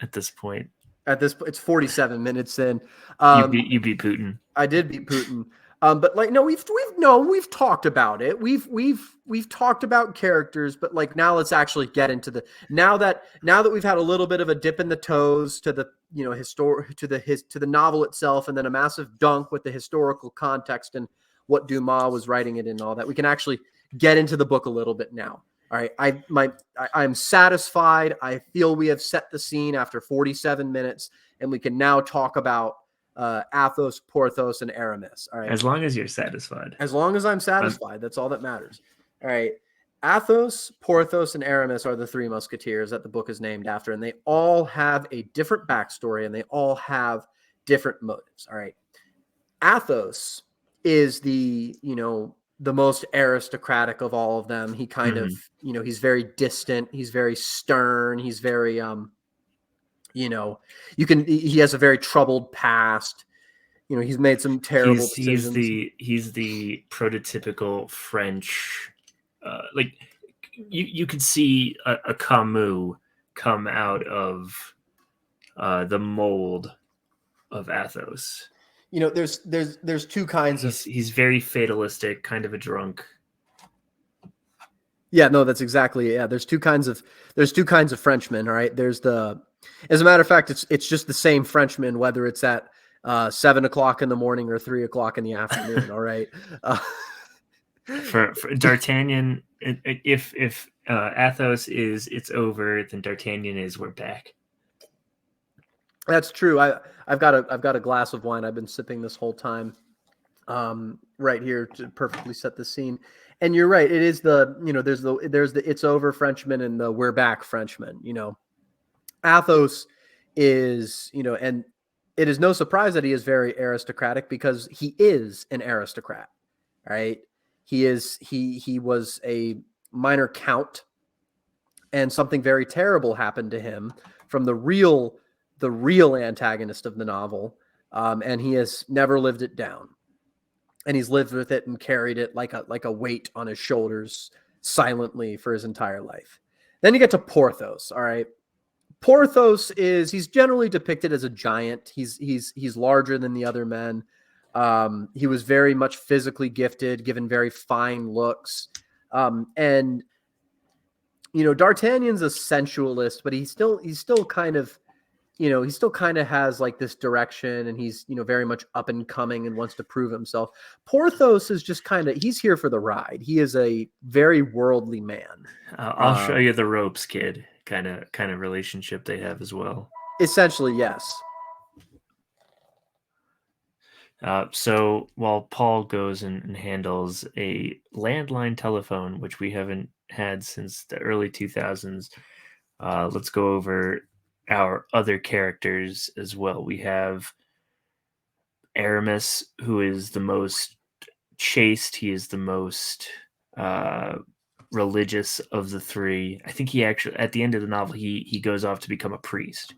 at this point. It's 47 minutes in. You beat Putin. I did beat Putin. But we've talked about it. We've talked about characters, but now let's actually get into now that we've had a little bit of a dip in the toes to the to the novel itself, and then a massive dunk with the historical context and what Dumas was writing it and all that. We can actually get into the book a little bit now. All right, I'm satisfied. I feel we have set the scene after 47 minutes, and we can now talk about Athos, Porthos, and Aramis. All right. As long as you're satisfied. As long as I'm satisfied, that's all that matters. All right. Athos, Porthos, and Aramis are the Three Musketeers that the book is named after, and they all have a different backstory, and they all have different motives. All right. Athos is the most aristocratic of all of them. He kind of, he's very distant. He's very stern. He's very, he has a very troubled past. He's made some terrible decisions. He's the prototypical French, you could see a Camus come out of the mold of Athos. There's two kinds of. He's very fatalistic, kind of a drunk. Yeah, no, that's exactly. Yeah, there's two kinds of Frenchmen. All right, as a matter of fact, it's just the same Frenchman, whether it's at 7 o'clock in the morning or 3 o'clock in the afternoon. All right. For D'Artagnan, if Athos is it's over, then D'Artagnan is we're back. That's true. I've got a glass of wine I've been sipping this whole time, right here to perfectly set the scene. And you're right. It is there's the it's over Frenchman and the we're back Frenchman. Athos is and it is no surprise that he is very aristocratic because he is an aristocrat. Right? He was a minor count, and something very terrible happened to him from the real antagonist of the novel, and he has never lived it down, and he's lived with it and carried it like a weight on his shoulders silently for his entire life. Then you get to Porthos. All right. Porthos he's generally depicted as a giant. He's larger than the other men. He was very much physically gifted, given very fine looks. And D'Artagnan's a sensualist, but he's still kind of, he still kind of has like this direction, and he's, very much up and coming and wants to prove himself. Porthos is just he's here for the ride. He is a very worldly man. I'll show you the ropes, kid. Kind of relationship they have as well. Essentially, yes. So while Paul goes and handles a landline telephone, which we haven't had since the early 2000s, let's go over our other characters as well. We have Aramis, who is the most chaste. He is the most religious of the three. I think he actually, at the end of the novel, he goes off to become a priest.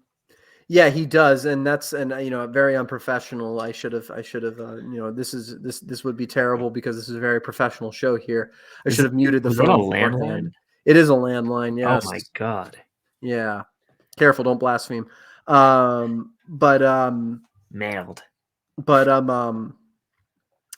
Yeah, he does, and that's very unprofessional. I should have this would be terrible because this is a very professional show here. I should have muted the phone. Is that a landline? It is a landline. Yes. Oh my god. Yeah. Careful, don't blaspheme. Mailed.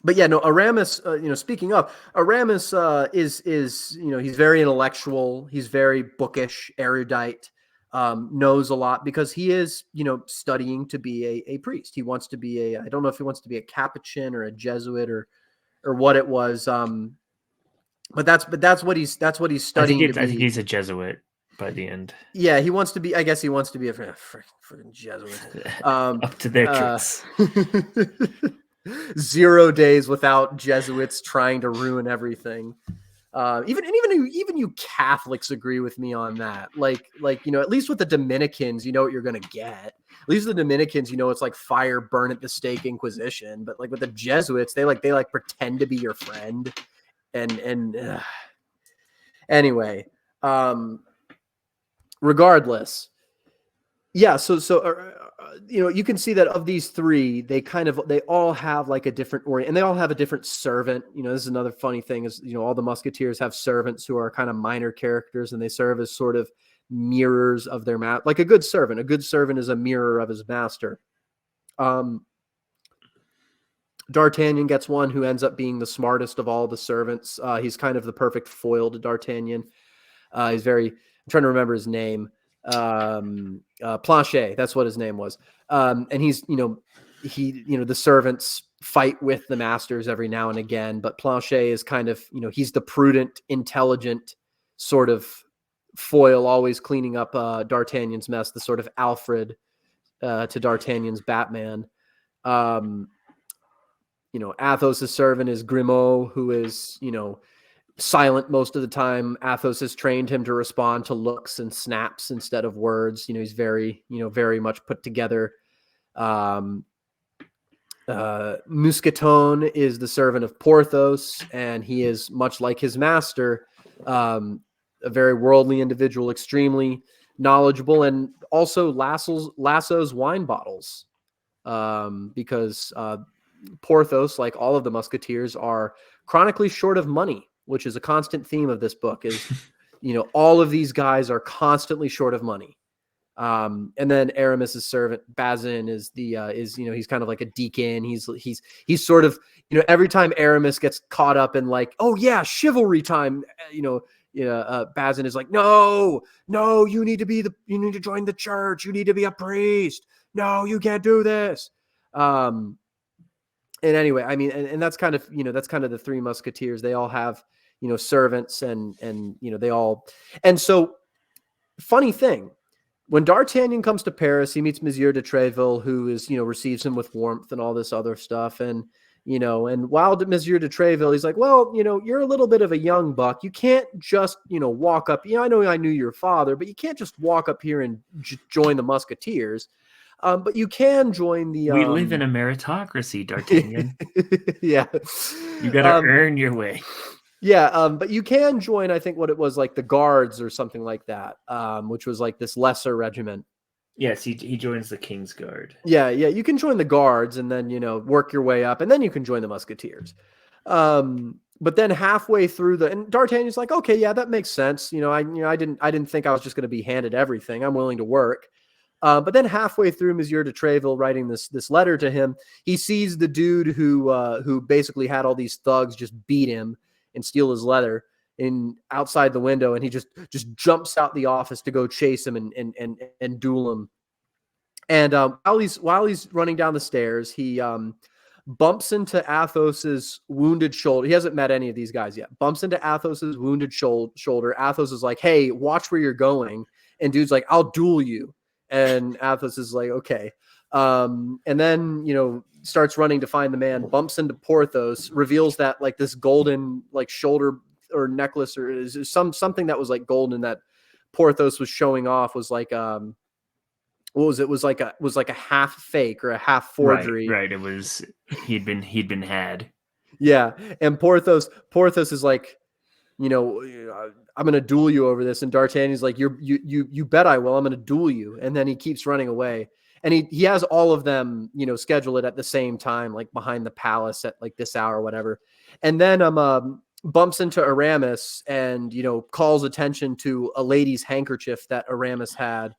But yeah, no, Aramis, speaking of, Aramis is he's very intellectual. He's very bookish, erudite, knows a lot because he is, studying to be a priest. He wants to be I don't know if he wants to be a Capuchin or a Jesuit or what it was. But that's what he's studying. I think he's a Jesuit by the end. Yeah, he wants to be. I guess he wants to be a freaking Jesuit. Up to their tricks. 0 days without Jesuits trying to ruin everything. Even you Catholics agree with me on that. Like at least with the Dominicans, you know what you're gonna get. At least the Dominicans, it's like fire, burn at the stake, Inquisition. But like with the Jesuits, they pretend to be your friend. And anyway, regardless, yeah. So you can see that of these three, they all have like a different orient, and they all have a different servant. This is another funny thing is, all the Musketeers have servants who are kind of minor characters, and they serve as sort of mirrors of their master. Like a good servant is a mirror of his master. D'Artagnan gets one who ends up being the smartest of all the servants. He's kind of the perfect foil to D'Artagnan. I'm trying to remember his name. Planchet, that's what his name was. And he's, the servants fight with the masters every now and again, but Planchet is kind of, he's the prudent, intelligent sort of foil, always cleaning up D'Artagnan's mess, the sort of Alfred to D'Artagnan's Batman. Athos' servant is Grimaud, who is, silent most of the time. Athos has trained him to respond to looks and snaps instead of words. He's very, very much put together. Mousqueton is the servant of Porthos, and he is much like his master, a very worldly individual, extremely knowledgeable, and also lassos wine bottles, because Porthos, like all of the Musketeers, are chronically short of money, which is a constant theme of this book. Is all of these guys are constantly short of money. And then Aramis's servant Bazin is he's kind of like a deacon. He's sort of, every time Aramis gets caught up in like, oh yeah, chivalry time, Bazin is like, no, you need to join the church. You need to be a priest. No, you can't do this. And anyway, I mean, and that's kind of, that's kind of the Three Musketeers. They all have, servants and they all, and so funny thing, when D'Artagnan comes to Paris, he meets Monsieur de Treville, who is, receives him with warmth and all this other stuff. And, and while Monsieur de Treville, he's like, well, you're a little bit of a young buck. You can't just, walk up. I know I knew your father, but you can't just walk up here and join the Musketeers. But you can join the. We live in a meritocracy, D'Artagnan. Yeah, you got to earn your way. Yeah, but you can join. I think what it was like the Guards or something like that, which was like this lesser regiment. Yes, he joins the King's Guard. Yeah, you can join the Guards and then work your way up, and then you can join the Musketeers. But but then halfway through and D'Artagnan's like, okay, yeah, that makes sense. I didn't think I was just going to be handed everything. I'm willing to work. But then halfway through Monsieur de Treville writing this letter to him, he sees the dude who basically had all these thugs just beat him and steal his leather outside the window, and he just jumps out the office to go chase him and duel him. And while he's running down the stairs, he bumps into Athos's wounded shoulder. He hasn't met any of these guys yet. Bumps into Athos's wounded shoulder. Athos is like, "Hey, watch where you're going." And dude's like, "I'll duel you." And Athos is like, "Okay." And then, starts running to find the man, bumps into Porthos, reveals that like this golden like shoulder or necklace or is something that was like golden that Porthos was showing off was like what was it? Was like a half fake or a half forgery. Right. It was he'd been had. Yeah, and Porthos is like, I'm going to duel you over this, and D'Artagnan's like, you bet I will. I'm going to duel you, and then he keeps running away, and he has all of them, schedule it at the same time, like behind the palace at like this hour or whatever, and then bumps into Aramis and calls attention to a lady's handkerchief that Aramis had,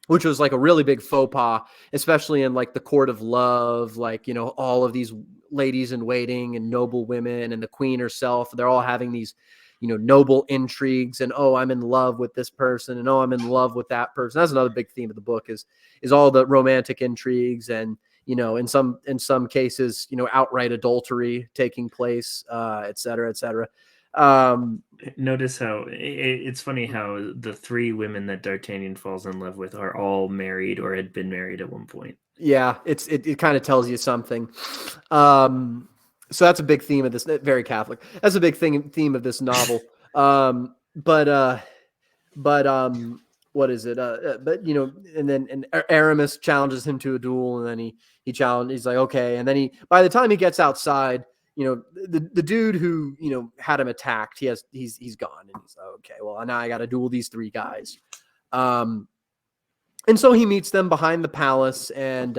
which was like a really big faux pas, especially in like the court of love, like, all of these ladies in waiting and noble women and the queen herself, they're all having these, noble intrigues and, oh, I'm in love with this person and, oh, I'm in love with that person. That's another big theme of the book is all the romantic intrigues and, in some cases, outright adultery taking place, et cetera, et cetera. Notice how it's funny how the three women that D'Artagnan falls in love with are all married or had been married at one point. Yeah, it kind of tells you something. So that's a big theme of this. Very Catholic. That's a big theme of this novel. But what is it? And Aramis challenges him to a duel, and then he's like, okay, and then by the time he gets outside, the dude who had him attacked, he's gone, and he's like, okay, well now I got to duel these three guys. And so he meets them behind the palace, and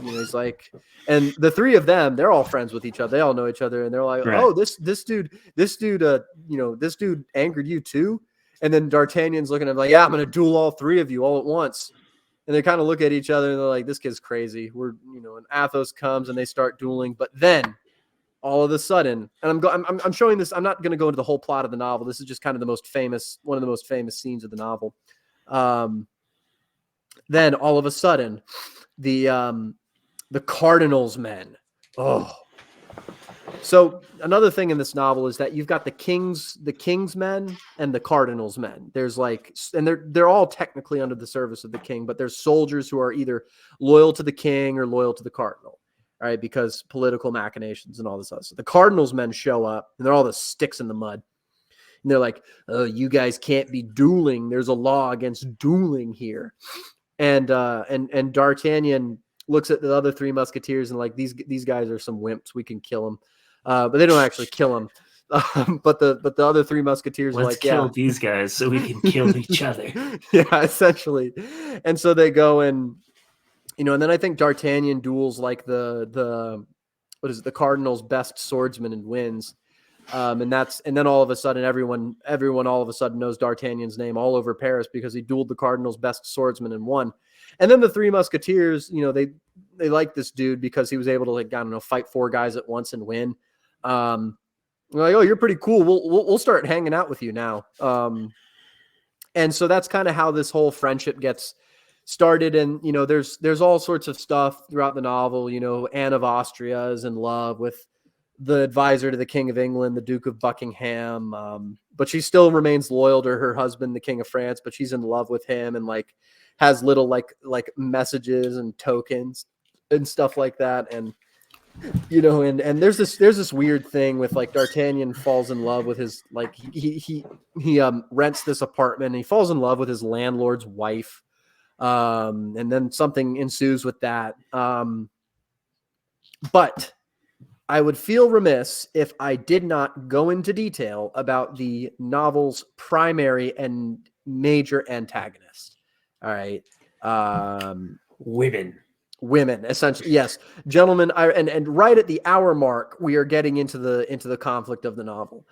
he's like, and the three of them, they're all friends with each other. They all know each other, and they're like, right. Oh, this dude, this dude angered you too. And then D'Artagnan's looking at him like, yeah, I'm going to duel all three of you all at once. And they kind of look at each other and they're like, this kid's crazy. And Athos comes and they start dueling, but then all of a sudden, and I'm showing this. I'm not going to go into the whole plot of the novel. This is just kind of one of the most famous scenes of the novel. Then all of a sudden, the Cardinal's men. Oh, so another thing in this novel is that you've got the king's men and the Cardinal's men. There's and they're all technically under the service of the king, but there's soldiers who are either loyal to the king or loyal to the cardinal, right? Because political machinations and all this other stuff. The Cardinal's men show up and they're all the sticks in the mud. And they're like, oh, you guys can't be dueling. There's a law against dueling here. And D'Artagnan looks at the other three musketeers and like, these guys are some wimps. We can kill them. But they don't actually kill him. But the other three musketeers are like, kill these guys so we can kill each other. Yeah, essentially. And so they go and and then I think D'Artagnan duels like the Cardinal's best swordsman and wins. And then all of a sudden everyone all of a sudden knows D'Artagnan's name all over Paris because he dueled the Cardinal's best swordsman and won. And then the three musketeers, they like this dude because he was able to, like, I don't know, fight four guys at once and win. They're like, oh, you're pretty cool. We'll start hanging out with you now. And so that's kind of how this whole friendship gets started. And, there's all sorts of stuff throughout the novel. Anne of Austria is in love with the advisor to the King of England, the Duke of Buckingham. But she still remains loyal to her husband, the King of France, but she's in love with him and like has little like messages and tokens and stuff like that. And, and there's this weird thing with like D'Artagnan falls in love with his, like, he rents this apartment and he falls in love with his landlord's wife. And then something ensues with that. But I would feel remiss if I did not go into detail about the novel's primary and major antagonist. All right. Women. Women, essentially. Yes, gentlemen. And right at the hour mark, we are getting into the conflict of the novel.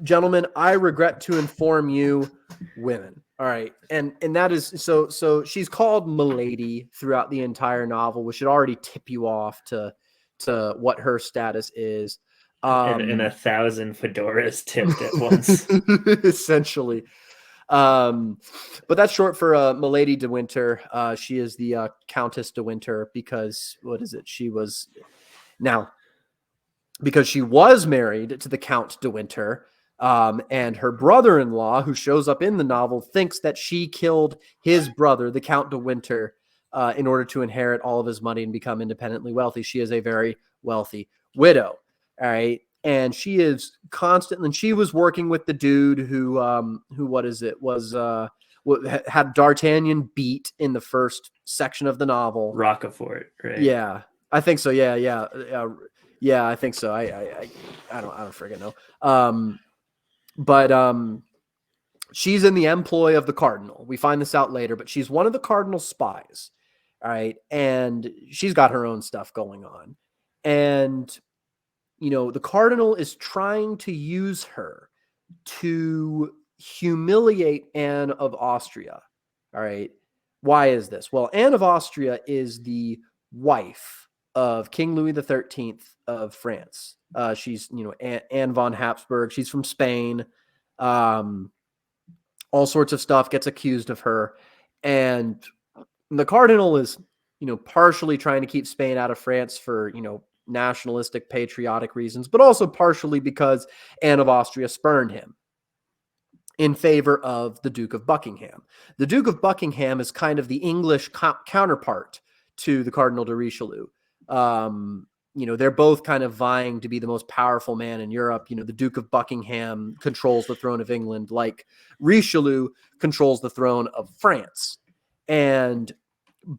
Gentlemen, I regret to inform you, women. All right, and that is so she's called Milady throughout the entire novel, which should already tip you off to what her status is. And 1,000 fedoras tipped at once. Essentially. But that's short for Milady de Winter. She is the Countess de Winter because what is it? Because she was married to the Count de Winter, and her brother-in-law, who shows up in the novel, thinks that she killed his brother, the Count de Winter, in order to inherit all of his money and become independently wealthy. She is a very wealthy widow. All right. And she is constantly, and she was working with the dude who what is it, was had D'Artagnan beat in the first section of the novel. Roquefort, right? Yeah, I think so. Yeah, I think so. I don't freaking know. But she's in the employ of the cardinal. We find this out later, but she's one of the cardinal's spies. All right, and she's got her own stuff going on, and the cardinal is trying to use her to humiliate Anne of Austria. All right. Why is this? Well, Anne of Austria is the wife of King Louis XIII of France. She's, Anne von Habsburg. She's from Spain. All sorts of stuff gets accused of her. And the cardinal is, partially trying to keep Spain out of France for, nationalistic, patriotic reasons, but also partially because Anne of Austria spurned him in favor of the Duke of Buckingham. The Duke of Buckingham is kind of the English counterpart to the Cardinal de Richelieu. They're both kind of vying to be the most powerful man in Europe. The Duke of Buckingham controls the throne of England, like Richelieu controls the throne of France. And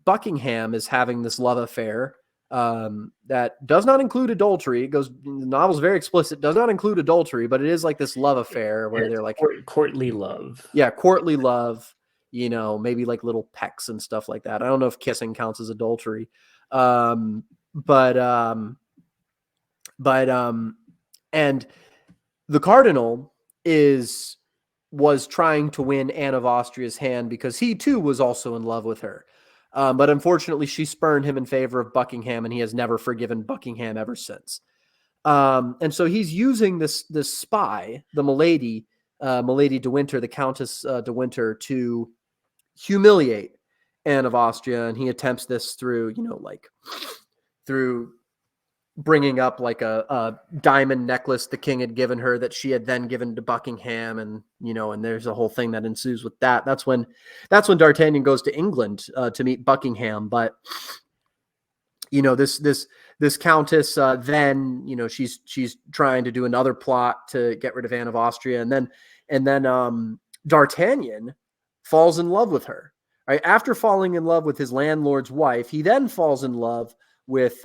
Buckingham is having this love affair that does not include adultery. The novel's very explicit, does not include adultery, but it is like this love affair where they're like courtly love. Yeah, courtly love, maybe like little pecks and stuff like that. I don't know if kissing counts as adultery. And the cardinal was trying to win Anne of Austria's hand because he too was also in love with her. But unfortunately, she spurned him in favor of Buckingham, and he has never forgiven Buckingham ever since. And so he's using this spy, the Milady de Winter, the Countess de Winter, to humiliate Anne of Austria, and he attempts this through bringing up like a diamond necklace the king had given her that she had then given to Buckingham, and there's a whole thing that ensues with that. That's when D'Artagnan goes to England to meet Buckingham. But this countess then she's trying to do another plot to get rid of Anne of Austria, and then D'Artagnan falls in love with her. Right after falling in love with his landlord's wife, he then falls in love with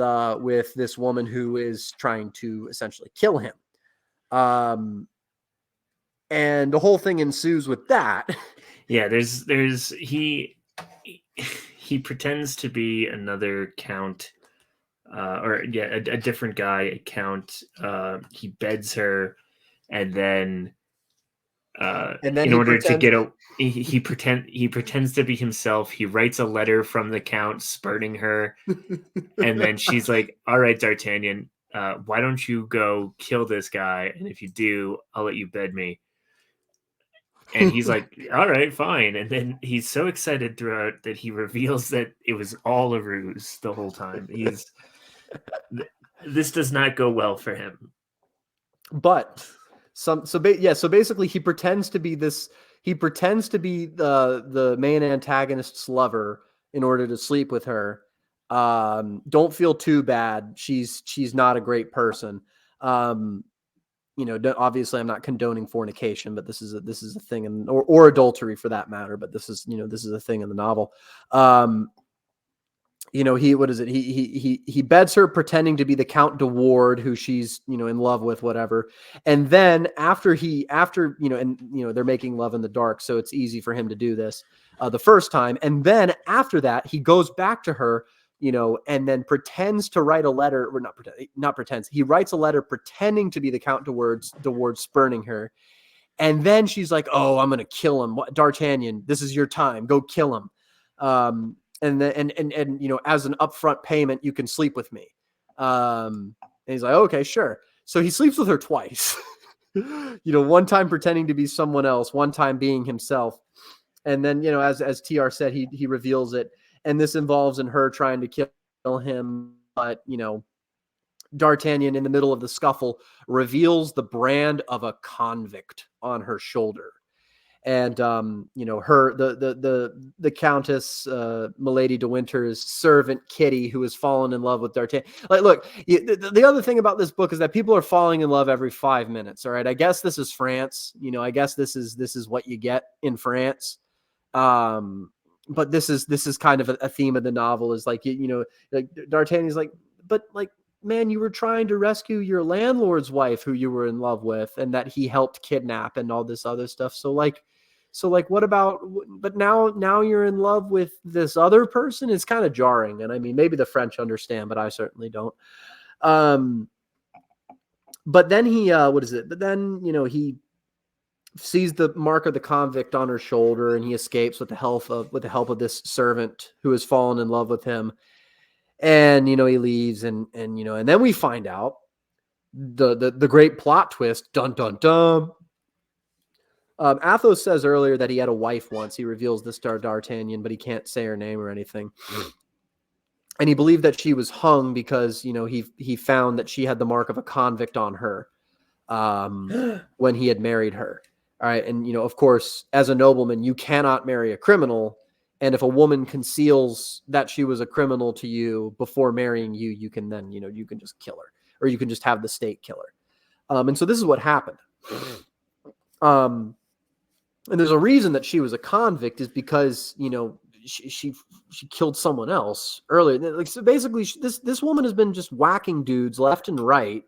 this woman who is trying to essentially kill him. And the whole thing ensues with that. Yeah, he pretends to be another count, a different guy, a count. He beds her, and then in order to get he pretends to be himself. He writes a letter from the count spurning her, and then she's like, "All right, D'Artagnan, why don't you go kill this guy? And if you do, I'll let you bed me." And he's like, "All right, fine." And then he's so excited throughout that he reveals that it was all a ruse the whole time. This does not go well for him. But so basically he pretends to be the main antagonist's lover in order to sleep with her. Don't feel too bad. She's not a great person. Obviously I'm not condoning fornication, but this is a thing, or adultery for that matter. But this is a thing in the novel. he beds her pretending to be the Count de Ward, who she's, in love with, whatever. And then after they're making love in the dark, so it's easy for him to do this the first time. And then after that, he goes back to her, and then pretends to write a letter, or not pretends. He writes a letter pretending to be the Count de Ward spurning her. And then she's like, "Oh, I'm going to kill him. D'Artagnan, this is your time. Go kill him. And as an upfront payment, you can sleep with me." And he's like, "Okay, sure." So he sleeps with her twice. One time pretending to be someone else, one time being himself. And then, as TR said, he reveals it. And this involves in her trying to kill him. But, D'Artagnan, in the middle of the scuffle, reveals the brand of a convict on her shoulder. And her the Countess Milady de Winter's servant Kitty, who has fallen in love with D'Artagnan. Like, look, the other thing about this book is that people are falling in love every 5 minutes. All right, I guess this is France. I guess this is what you get in France. But this is kind of a theme of the novel, is like, like D'Artagnan's like, but like, man, you were trying to rescue your landlord's wife who you were in love with and that he helped kidnap and all this other stuff. So like, what about, but now you're in love with this other person? It's kind of jarring. And I mean, maybe the French understand, but I certainly don't. But then he, but then, he sees the mark of the convict on her shoulder, and he escapes with the help of this servant who has fallen in love with him. And, he leaves and then we find out the great plot twist. Dun, dun, dun. Athos says earlier that he had a wife once. He reveals this to D'Artagnan, but he can't say her name or anything. And he believed that she was hung because, he found that she had the mark of a convict on her when he had married her. All right. And, of course, as a nobleman, you cannot marry a criminal. And if a woman conceals that she was a criminal to you before marrying you, you can then, you can just kill her, or you can just have the state kill her. And so this is what happened. And there's a reason that she was a convict, is because, she killed someone else earlier. Like, so basically this woman has been just whacking dudes left and right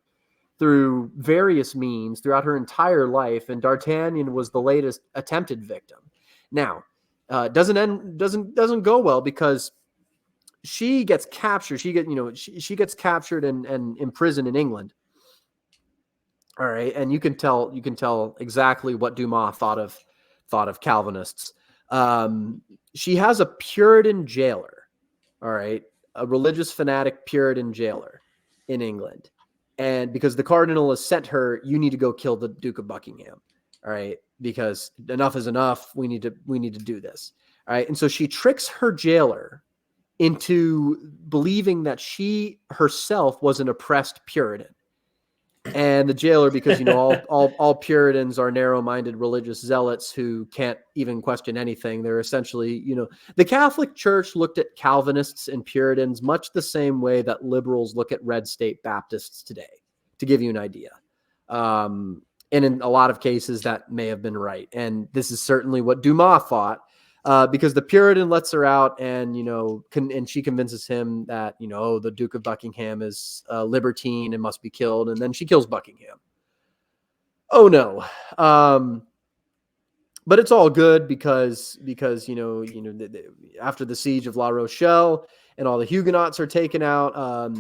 through various means throughout her entire life. And D'Artagnan was the latest attempted victim. Now, doesn't go well, because she gets captured. She gets captured and imprisoned in England. All right, and you can tell exactly what Dumas thought of Calvinists. She has a Puritan jailer. All right, a religious fanatic Puritan jailer in England, and because the cardinal has sent her, you need to go kill the Duke of Buckingham. All right, because enough is enough. We need to do this. All right. And so she tricks her jailer into believing that she herself was an oppressed Puritan. And the jailer, because, all Puritans are narrow-minded religious zealots who can't even question anything. They're essentially, the Catholic Church looked at Calvinists and Puritans much the same way that liberals look at red state Baptists today, to give you an idea. And in a lot of cases, that may have been right. And this is certainly what Dumas thought, because the Puritan lets her out, and and she convinces him that the Duke of Buckingham is a libertine and must be killed, and then she kills Buckingham. Oh no! But it's all good because after the siege of La Rochelle and all the Huguenots are taken out,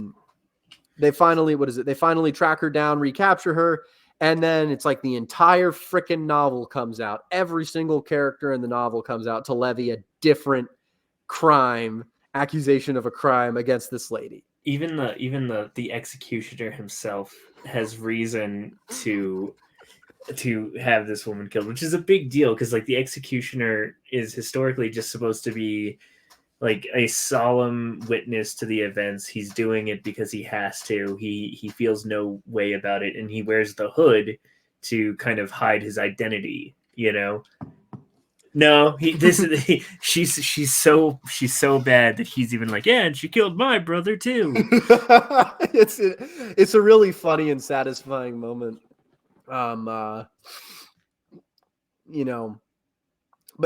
they finally track her down, recapture her. And then it's like the entire freaking novel comes out. Every single character in the novel comes out to levy a different accusation of a crime against this lady. Even the executioner himself has reason to have this woman killed, which is a big deal, because like the executioner is historically just supposed to be like a solemn witness to the events. He's doing it because he has to. He feels no way about it, and he wears the hood to kind of hide his identity. No, she's so bad that he's even like, yeah, and she killed my brother too. It's a really funny and satisfying moment. But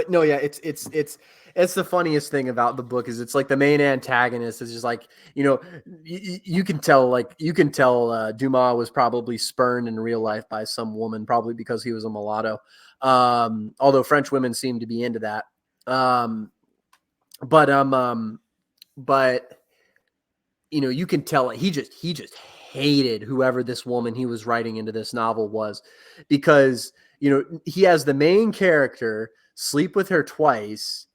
no, yeah, it's it's the funniest thing about the book is it's like the main antagonist is just like, you know, you can tell Dumas was probably spurned in real life by some woman, probably because he was a mulatto. Although French women seem to be into that. But you know, you can tell he just hated whoever this woman he was writing into this novel was, because, you know, he has the main character sleep with her twice,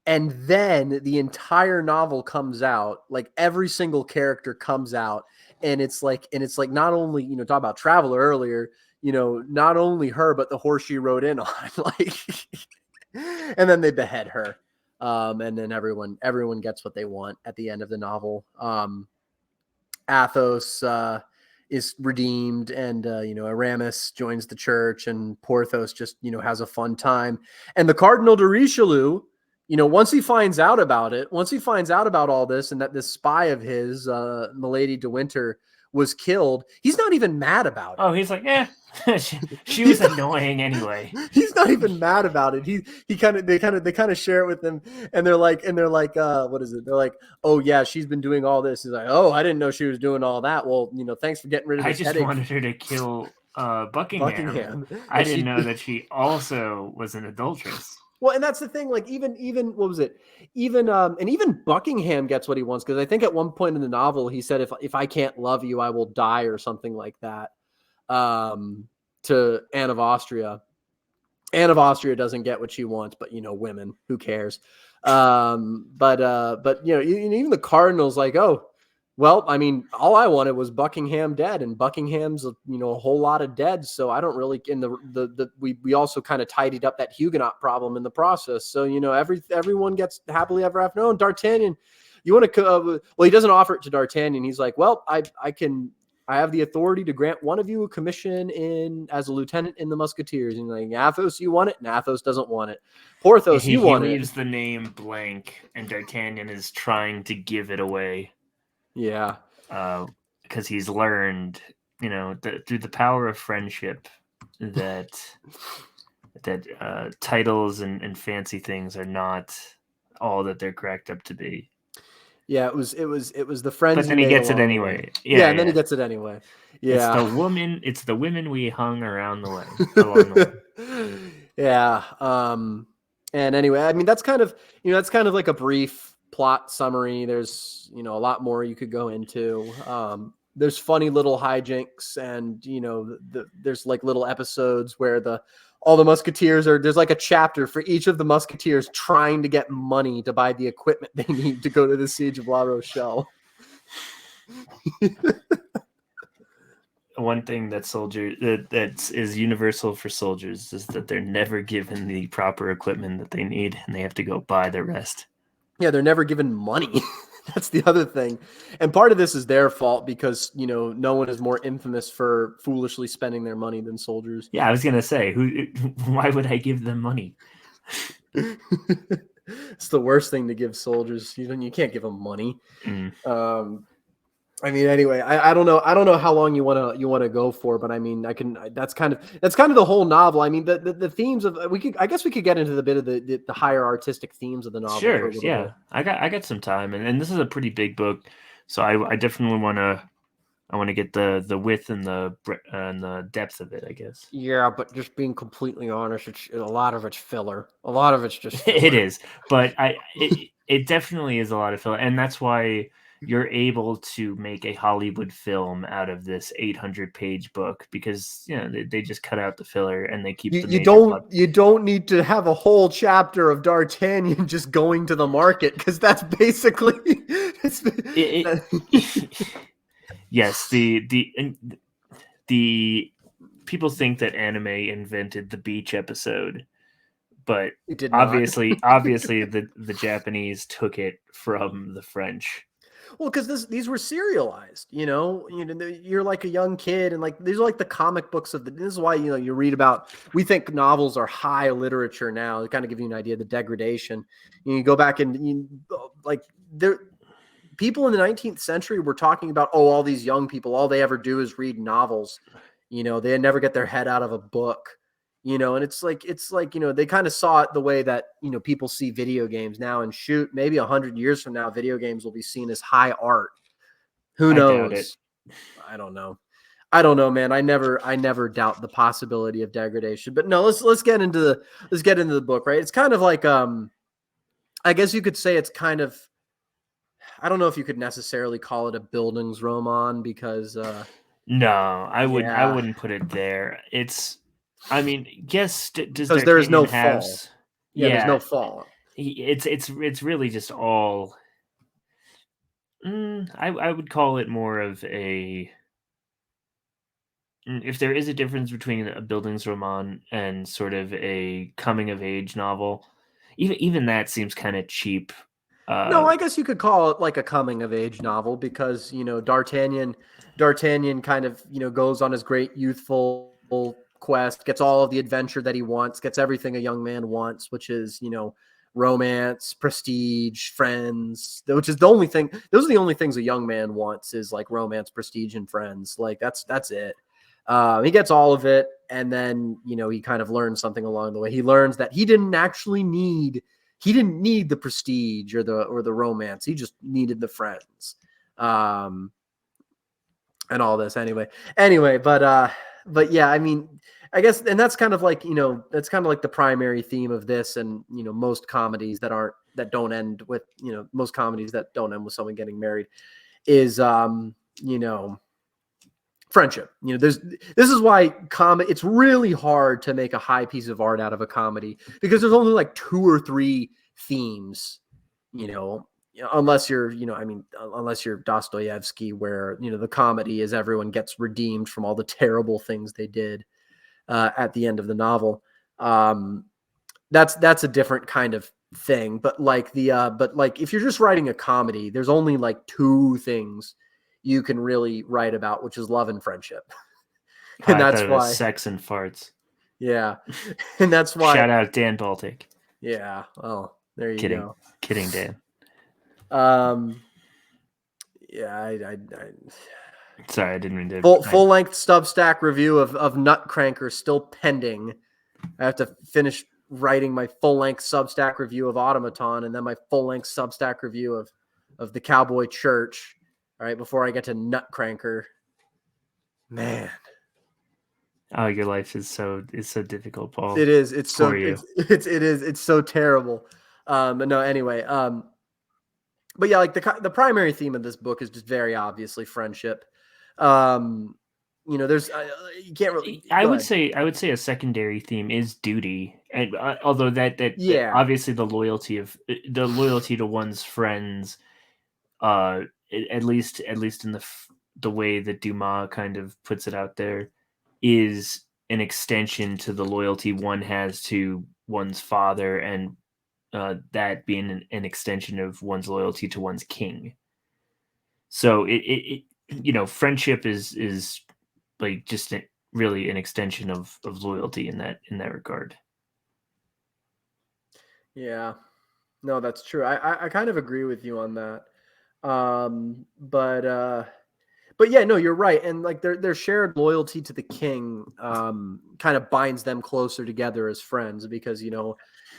and then the entire novel comes out, like every single character comes out, and it's like not only, you know, talk about Traveler earlier, you know, not only her but the horse she rode in on, like, and then they behead her. And then everyone gets what they want at the end of the novel. Athos is redeemed, and you know, Aramis joins the church, and Porthos just, you know, has a fun time. And the Cardinal de Richelieu, you know, once he finds out about all this, and that this spy of his, Milady de Winter, was killed, he's not even mad about it. Oh, he's like, yeah, she was annoying anyway. He's not even mad about it. They kind of share it with him, and they're like, what is it? They're like, oh yeah, she's been doing all this. He's like, oh, I didn't know she was doing all that. Well, you know, thanks for getting rid of this headache. I just wanted her to kill Buckingham. I didn't know that she also was an adulteress. Well, and that's the thing. Like, even what was it? Even Buckingham gets what he wants, because I think at one point in the novel he said, "If I can't love you, I will die," or something like that. To Anne of Austria. Anne of Austria doesn't get what she wants, but, you know, women, who cares? But you know, even the Cardinal's like, oh, well, I mean, all I wanted was Buckingham dead, and Buckingham's, you know, a whole lot of dead. So I don't really, we also kind of tidied up that Huguenot problem in the process. So, you know, everyone gets happily ever after. Oh, D'Artagnan, you want to, well, he doesn't offer it to D'Artagnan. He's like, well, I have the authority to grant one of you a commission as a lieutenant in the Musketeers. And like, Athos, you want it? And Athos doesn't want it. Porthos, you want it? He leaves the name blank, and D'Artagnan is trying to give it away. Yeah. Because he's learned, you know, through the power of friendship, that titles and fancy things are not all that they're cracked up to be. Yeah, it was the friends. But then he gets it anyway. Yeah, and then he gets it anyway. Yeah, it's the women we hung around the way. Along the way. Yeah. And anyway, I mean, that's kind of like a brief plot summary. There's, you know, a lot more you could go into. There's funny little hijinks, and, you know, there's like little episodes where all the Musketeers there's like a chapter for each of the Musketeers trying to get money to buy the equipment they need to go to the siege of La Rochelle. One thing that is universal for soldiers is that they're never given the proper equipment that they need, and they have to go buy the rest. Yeah, they're never given money. That's the other thing. And part of this is their fault, because, you know, no one is more infamous for foolishly spending their money than soldiers. Yeah, I was going to say, why would I give them money? It's the worst thing to give soldiers. You can't give them money. I mean, anyway, I don't know how long you want to go for, but I mean, that's kind of the whole novel. I mean, the themes of I guess we could get into the bit of the higher artistic themes of the novel. Sure, yeah, bit. I got some time, and this is a pretty big book, so I definitely want to get the width and the depth of it, I guess. Yeah, but just being completely honest, a lot of it's filler. A lot of it's just filler. It is, but it definitely is a lot of filler, and that's why you're able to make a Hollywood film out of this 800-page book, because, you know, they just cut out the filler and they keep you don't need to have a whole chapter of D'Artagnan just going to the market, because that's basically yes, the people think that anime invented the beach episode, but obviously the Japanese took it from the French. Well, because these were serialized, you know, you're like a young kid, and like these are like the comic books of this is why, you know, you read about, we think novels are high literature now, to kind of give you an idea of the degradation. You go back and people in the 19th century were talking about, all these young people, all they ever do is read novels. You know, they never get their head out of a book. And it's like, they kind of saw it the way that, people see video games now, and shoot, maybe 100 years from now, video games will be seen as high art. Who I doubt it. knows? I don't know. I don't know, man. I never doubt the possibility of degradation. But no, let's get into the book, right? It's kind of like, I guess you could say it's kind of, I don't know if you could necessarily call it a Bildungsroman, because No, I yeah, wouldn't put it there. It's, I mean, yes, does because there is D'Artagnan no have? fall. Yeah, there's Yeah, no fall. it's really just all. I would call it more of a. If there is a difference between a Bildungsroman and sort of a coming of age novel, even that seems kind of cheap. No, I guess you could call it like a coming of age novel, because D'Artagnan kind of goes on his great youthful quest, gets all of the adventure that he wants, gets everything a young man wants, which is romance, prestige, friends. Which is the only thing. Those are the only things a young man wants, is like romance, prestige, and friends. Like that's it. He gets all of it, and then he kind of learns something along the way. He learns that he didn't need the prestige or the romance. He just needed the friends, and all this anyway. But yeah, I mean, I guess, and that's kind of like the primary theme of this, and most comedies that don't end with most comedies that don't end with someone getting married is friendship. This is why it's really hard to make a high piece of art out of a comedy, because there's only like 2 or 3 themes, unless you're, unless you're Dostoevsky, where, the comedy is everyone gets redeemed from all the terrible things they did at the end of the novel. That's a different kind of thing. But like if you're just writing a comedy, there's only like 2 things you can really write about, which is love and friendship. Oh, And I thought that's it was why, sex and farts. yeah. And that's why, Shout out Dan Baltic. yeah. Well, there you Kidding, go. kidding, Dan. Yeah, I Sorry, I didn't mean to. full length Substack review of Nutcranker still pending. I have to finish writing my full length Substack review of Automaton, and then my full length Substack review of the Cowboy Church. All right, before I get to Nutcranker. Man, Oh, your life is so difficult, Paul. it is. It's so For you. it's so terrible. But no, anyway. But yeah, like the primary theme of this book is just very obviously friendship. There's you can't really. I would say a secondary theme is duty, and although that Yeah, obviously the loyalty to one's friends, at least in the way that Dumas kind of puts it out there, is an extension to the loyalty one has to one's father, and that being an extension of one's loyalty to one's king. So friendship is like just really an extension of loyalty in that regard. yeah. No, that's true. I kind of agree with you on that. But yeah, no, you're right. And like their shared loyalty to the king kind of binds them closer together as friends, because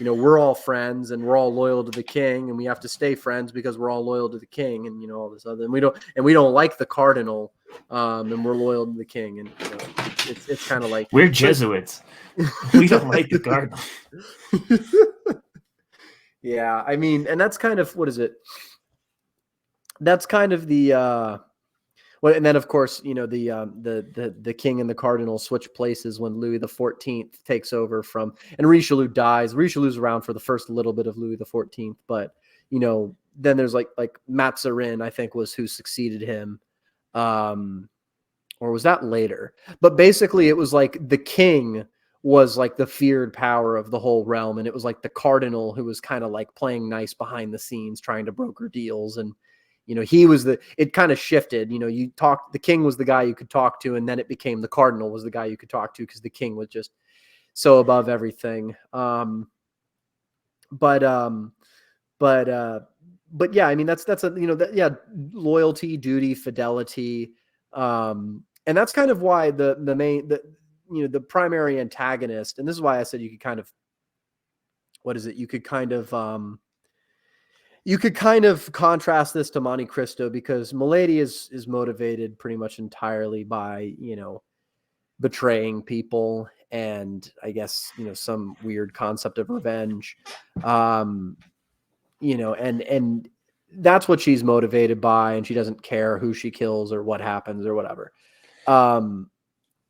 we're all friends and we're all loyal to the king, and we have to stay friends because we're all loyal to the king, and all this other. And we don't like the cardinal, and we're loyal to the king, and it's kind of like we're Jesuits. We don't like the cardinal. Yeah, I mean, and that's kind of, what is it? That's kind of the well, and then of course, the king and the cardinal switch places when Louis XIV takes over and Richelieu dies. Richelieu's around for the first little bit of Louis XIV, but then there's like Mazarin, I think, was who succeeded him, or was that later? But basically, it was like the king was like the feared power of the whole realm, and it was like the cardinal who was kind of like playing nice behind the scenes, trying to broker deals. And he was it kind of shifted. The king was the guy you could talk to, and then it became the cardinal was the guy you could talk to, because the king was just so above everything. But yeah, I mean, that's loyalty, duty, fidelity. And that's kind of why the main the primary antagonist, and this is why I said you could kind of, you could kind of contrast this to Monte Cristo, because Milady is motivated pretty much entirely by, betraying people, and I guess, some weird concept of revenge. And that's what she's motivated by, and she doesn't care who she kills or what happens or whatever. And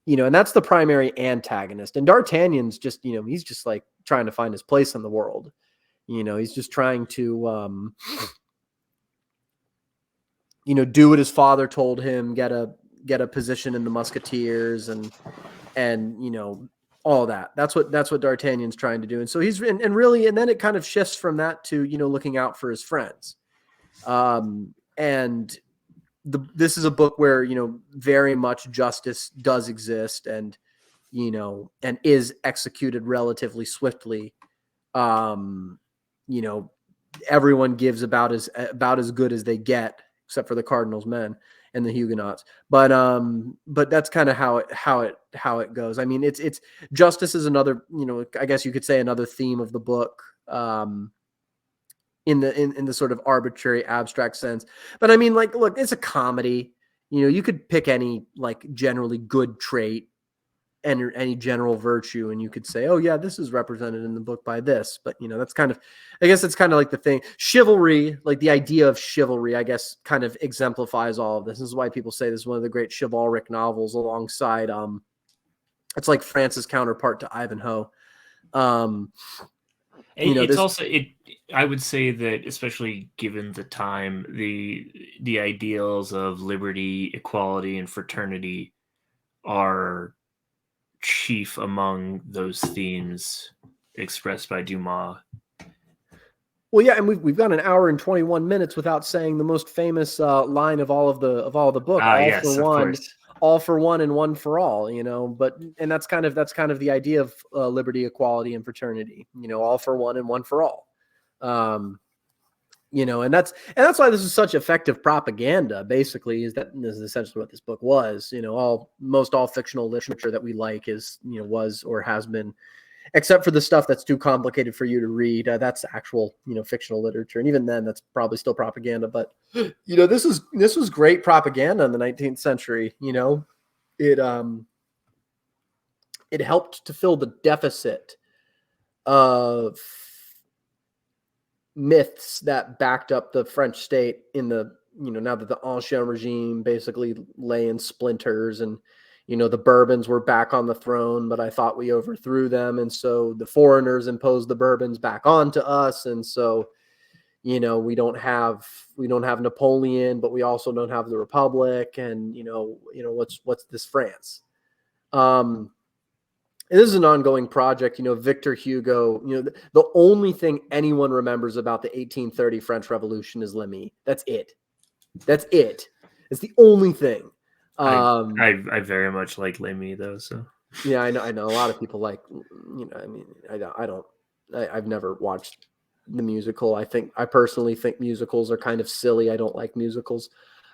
that's the primary antagonist. And D'Artagnan's just, he's just like trying to find his place in the world. He's just trying to, do what his father told him, get a position in the Musketeers, and all that. That's what D'Artagnan's trying to do. And so and really, and then it kind of shifts from that to, looking out for his friends. And this is a book where, very much justice does exist, and, and is executed relatively swiftly. Everyone gives about as good as they get, except for the Cardinal's men and the Huguenots. But that's kind of how it goes. I mean, it's justice is another, I guess you could say, another theme of the book, in the sort of arbitrary abstract sense. But I mean, like, look, it's a comedy. You could pick any like generally good trait and any general virtue, and you could say, oh yeah, this is represented in the book by this. But that's kind of, I guess it's kind of like the thing. Chivalry, like the idea of chivalry, I guess, kind of exemplifies all of this. This is why people say this is one of the great chivalric novels, alongside it's like France's counterpart to Ivanhoe. It's also I would say that, especially given the time, the ideals of liberty, equality, and fraternity are chief among those themes expressed by Dumas. Well, yeah, and we've got an hour and 21 minutes without saying the most famous line of all the book. All for one and one for all. But that's kind of the idea of liberty, equality, and fraternity. All for one and one for all. And that's why this is such effective propaganda. Basically, this is essentially what this book was. Most all fictional literature that we like is, was or has been, except for the stuff that's too complicated for you to read. That's actual, fictional literature, and even then, that's probably still propaganda. But this was great propaganda in the 19th century. It helped to fill the deficit of myths that backed up the French state in the, now that the Ancien regime basically lay in splinters, and, the Bourbons were back on the throne, but I thought we overthrew them. And so the foreigners imposed the Bourbons back onto us. And so, we don't have Napoleon, but we also don't have the Republic. And, what's this France? This is an ongoing project. Victor Hugo, the only thing anyone remembers about the 1830 French Revolution is Lemmy. That's it. It's the only thing. I very much like Lemmy, though. So yeah, I know. A lot of people like, I've never watched the musical. I personally think musicals are kind of silly. I don't like musicals.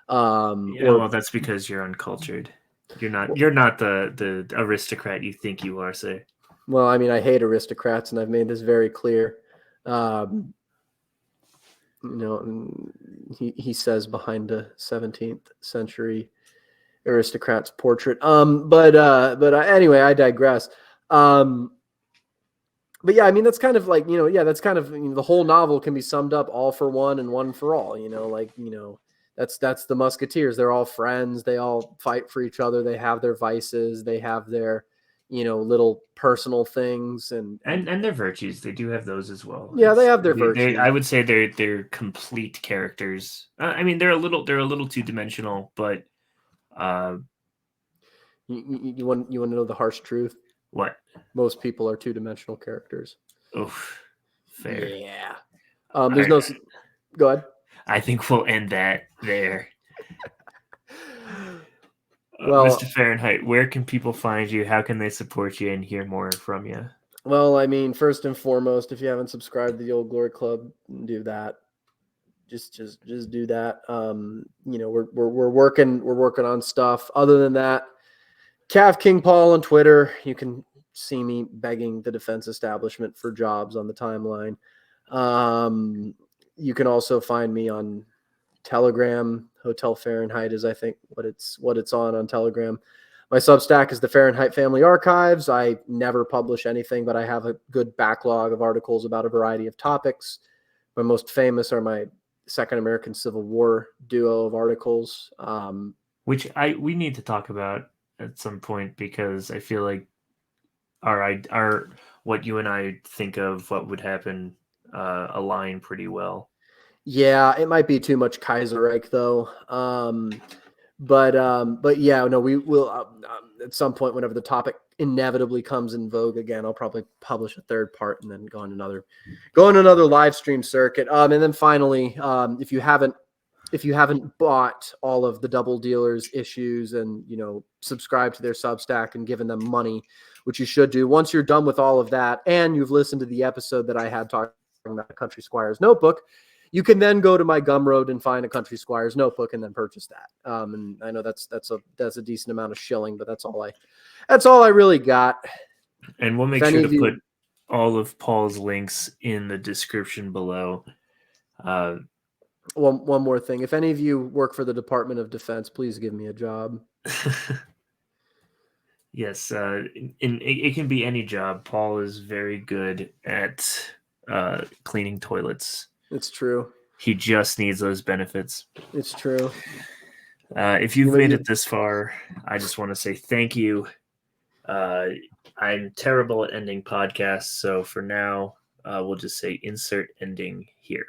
Well, that's because you're uncultured. You're not the aristocrat you think you are, sir. Well, I mean, I hate aristocrats, and I've made this very clear. He says behind a 17th century aristocrat's portrait. But anyway, I digress. But yeah, I mean, that's kind of like, that's kind of, the whole novel can be summed up: all for one and one for all. That's the Musketeers. They're all friends. They all fight for each other. They have their vices. They have their, little personal things and their virtues. They do have those as well. Yeah, they have their virtues. I would say they're complete characters. I mean, they're a little two-dimensional, but you want to know the harsh truth? What? Most people are two-dimensional characters. Oof. Fair. Yeah. There's Go ahead. I think we'll end that there. Well, Mr. Farenheidt, where can people find you? How can they support you and hear more from you? Well, I mean, first and foremost, if you haven't subscribed to the Old Glory Club, do that. Just do that. We're working on stuff. Other than that, Cav King Paul on Twitter. You can see me begging the defense establishment for jobs on the timeline. You can also find me on Telegram. Hotel Fahrenheit is, I think, what it's on Telegram. My Substack is the Fahrenheidt Family Archives. I never publish anything, but I have a good backlog of articles about a variety of topics. My most famous are my Second American Civil War duo of articles. Which we need to talk about at some point, because I feel like our what you and I think of what would happen align pretty well. Yeah, it might be too much Kaiserreich though. But yeah, no, we will at some point, whenever the topic inevitably comes in vogue again, I'll probably publish a third part and then go on another live stream circuit. And then finally, if you haven't bought all of the Double Dealers issues and, subscribed to their Substack and given them money, which you should do, once you're done with all of that and you've listened to the episode that I had talking about Country Squire's notebook, you can then go to my Gumroad and find a Country Squire's notebook and then purchase that. And I know that's a decent amount of shilling, but that's all I really got. And we'll make sure to put all of Paul's links in the description below. One more thing. If any of you work for the Department of Defense, please give me a job. Yes, it can be any job. Paul is very good at cleaning toilets. It's true. He just needs those benefits. It's true. If you've made it this far, I just want to say thank you. I'm terrible at ending podcasts, so for now, we'll just say insert ending here.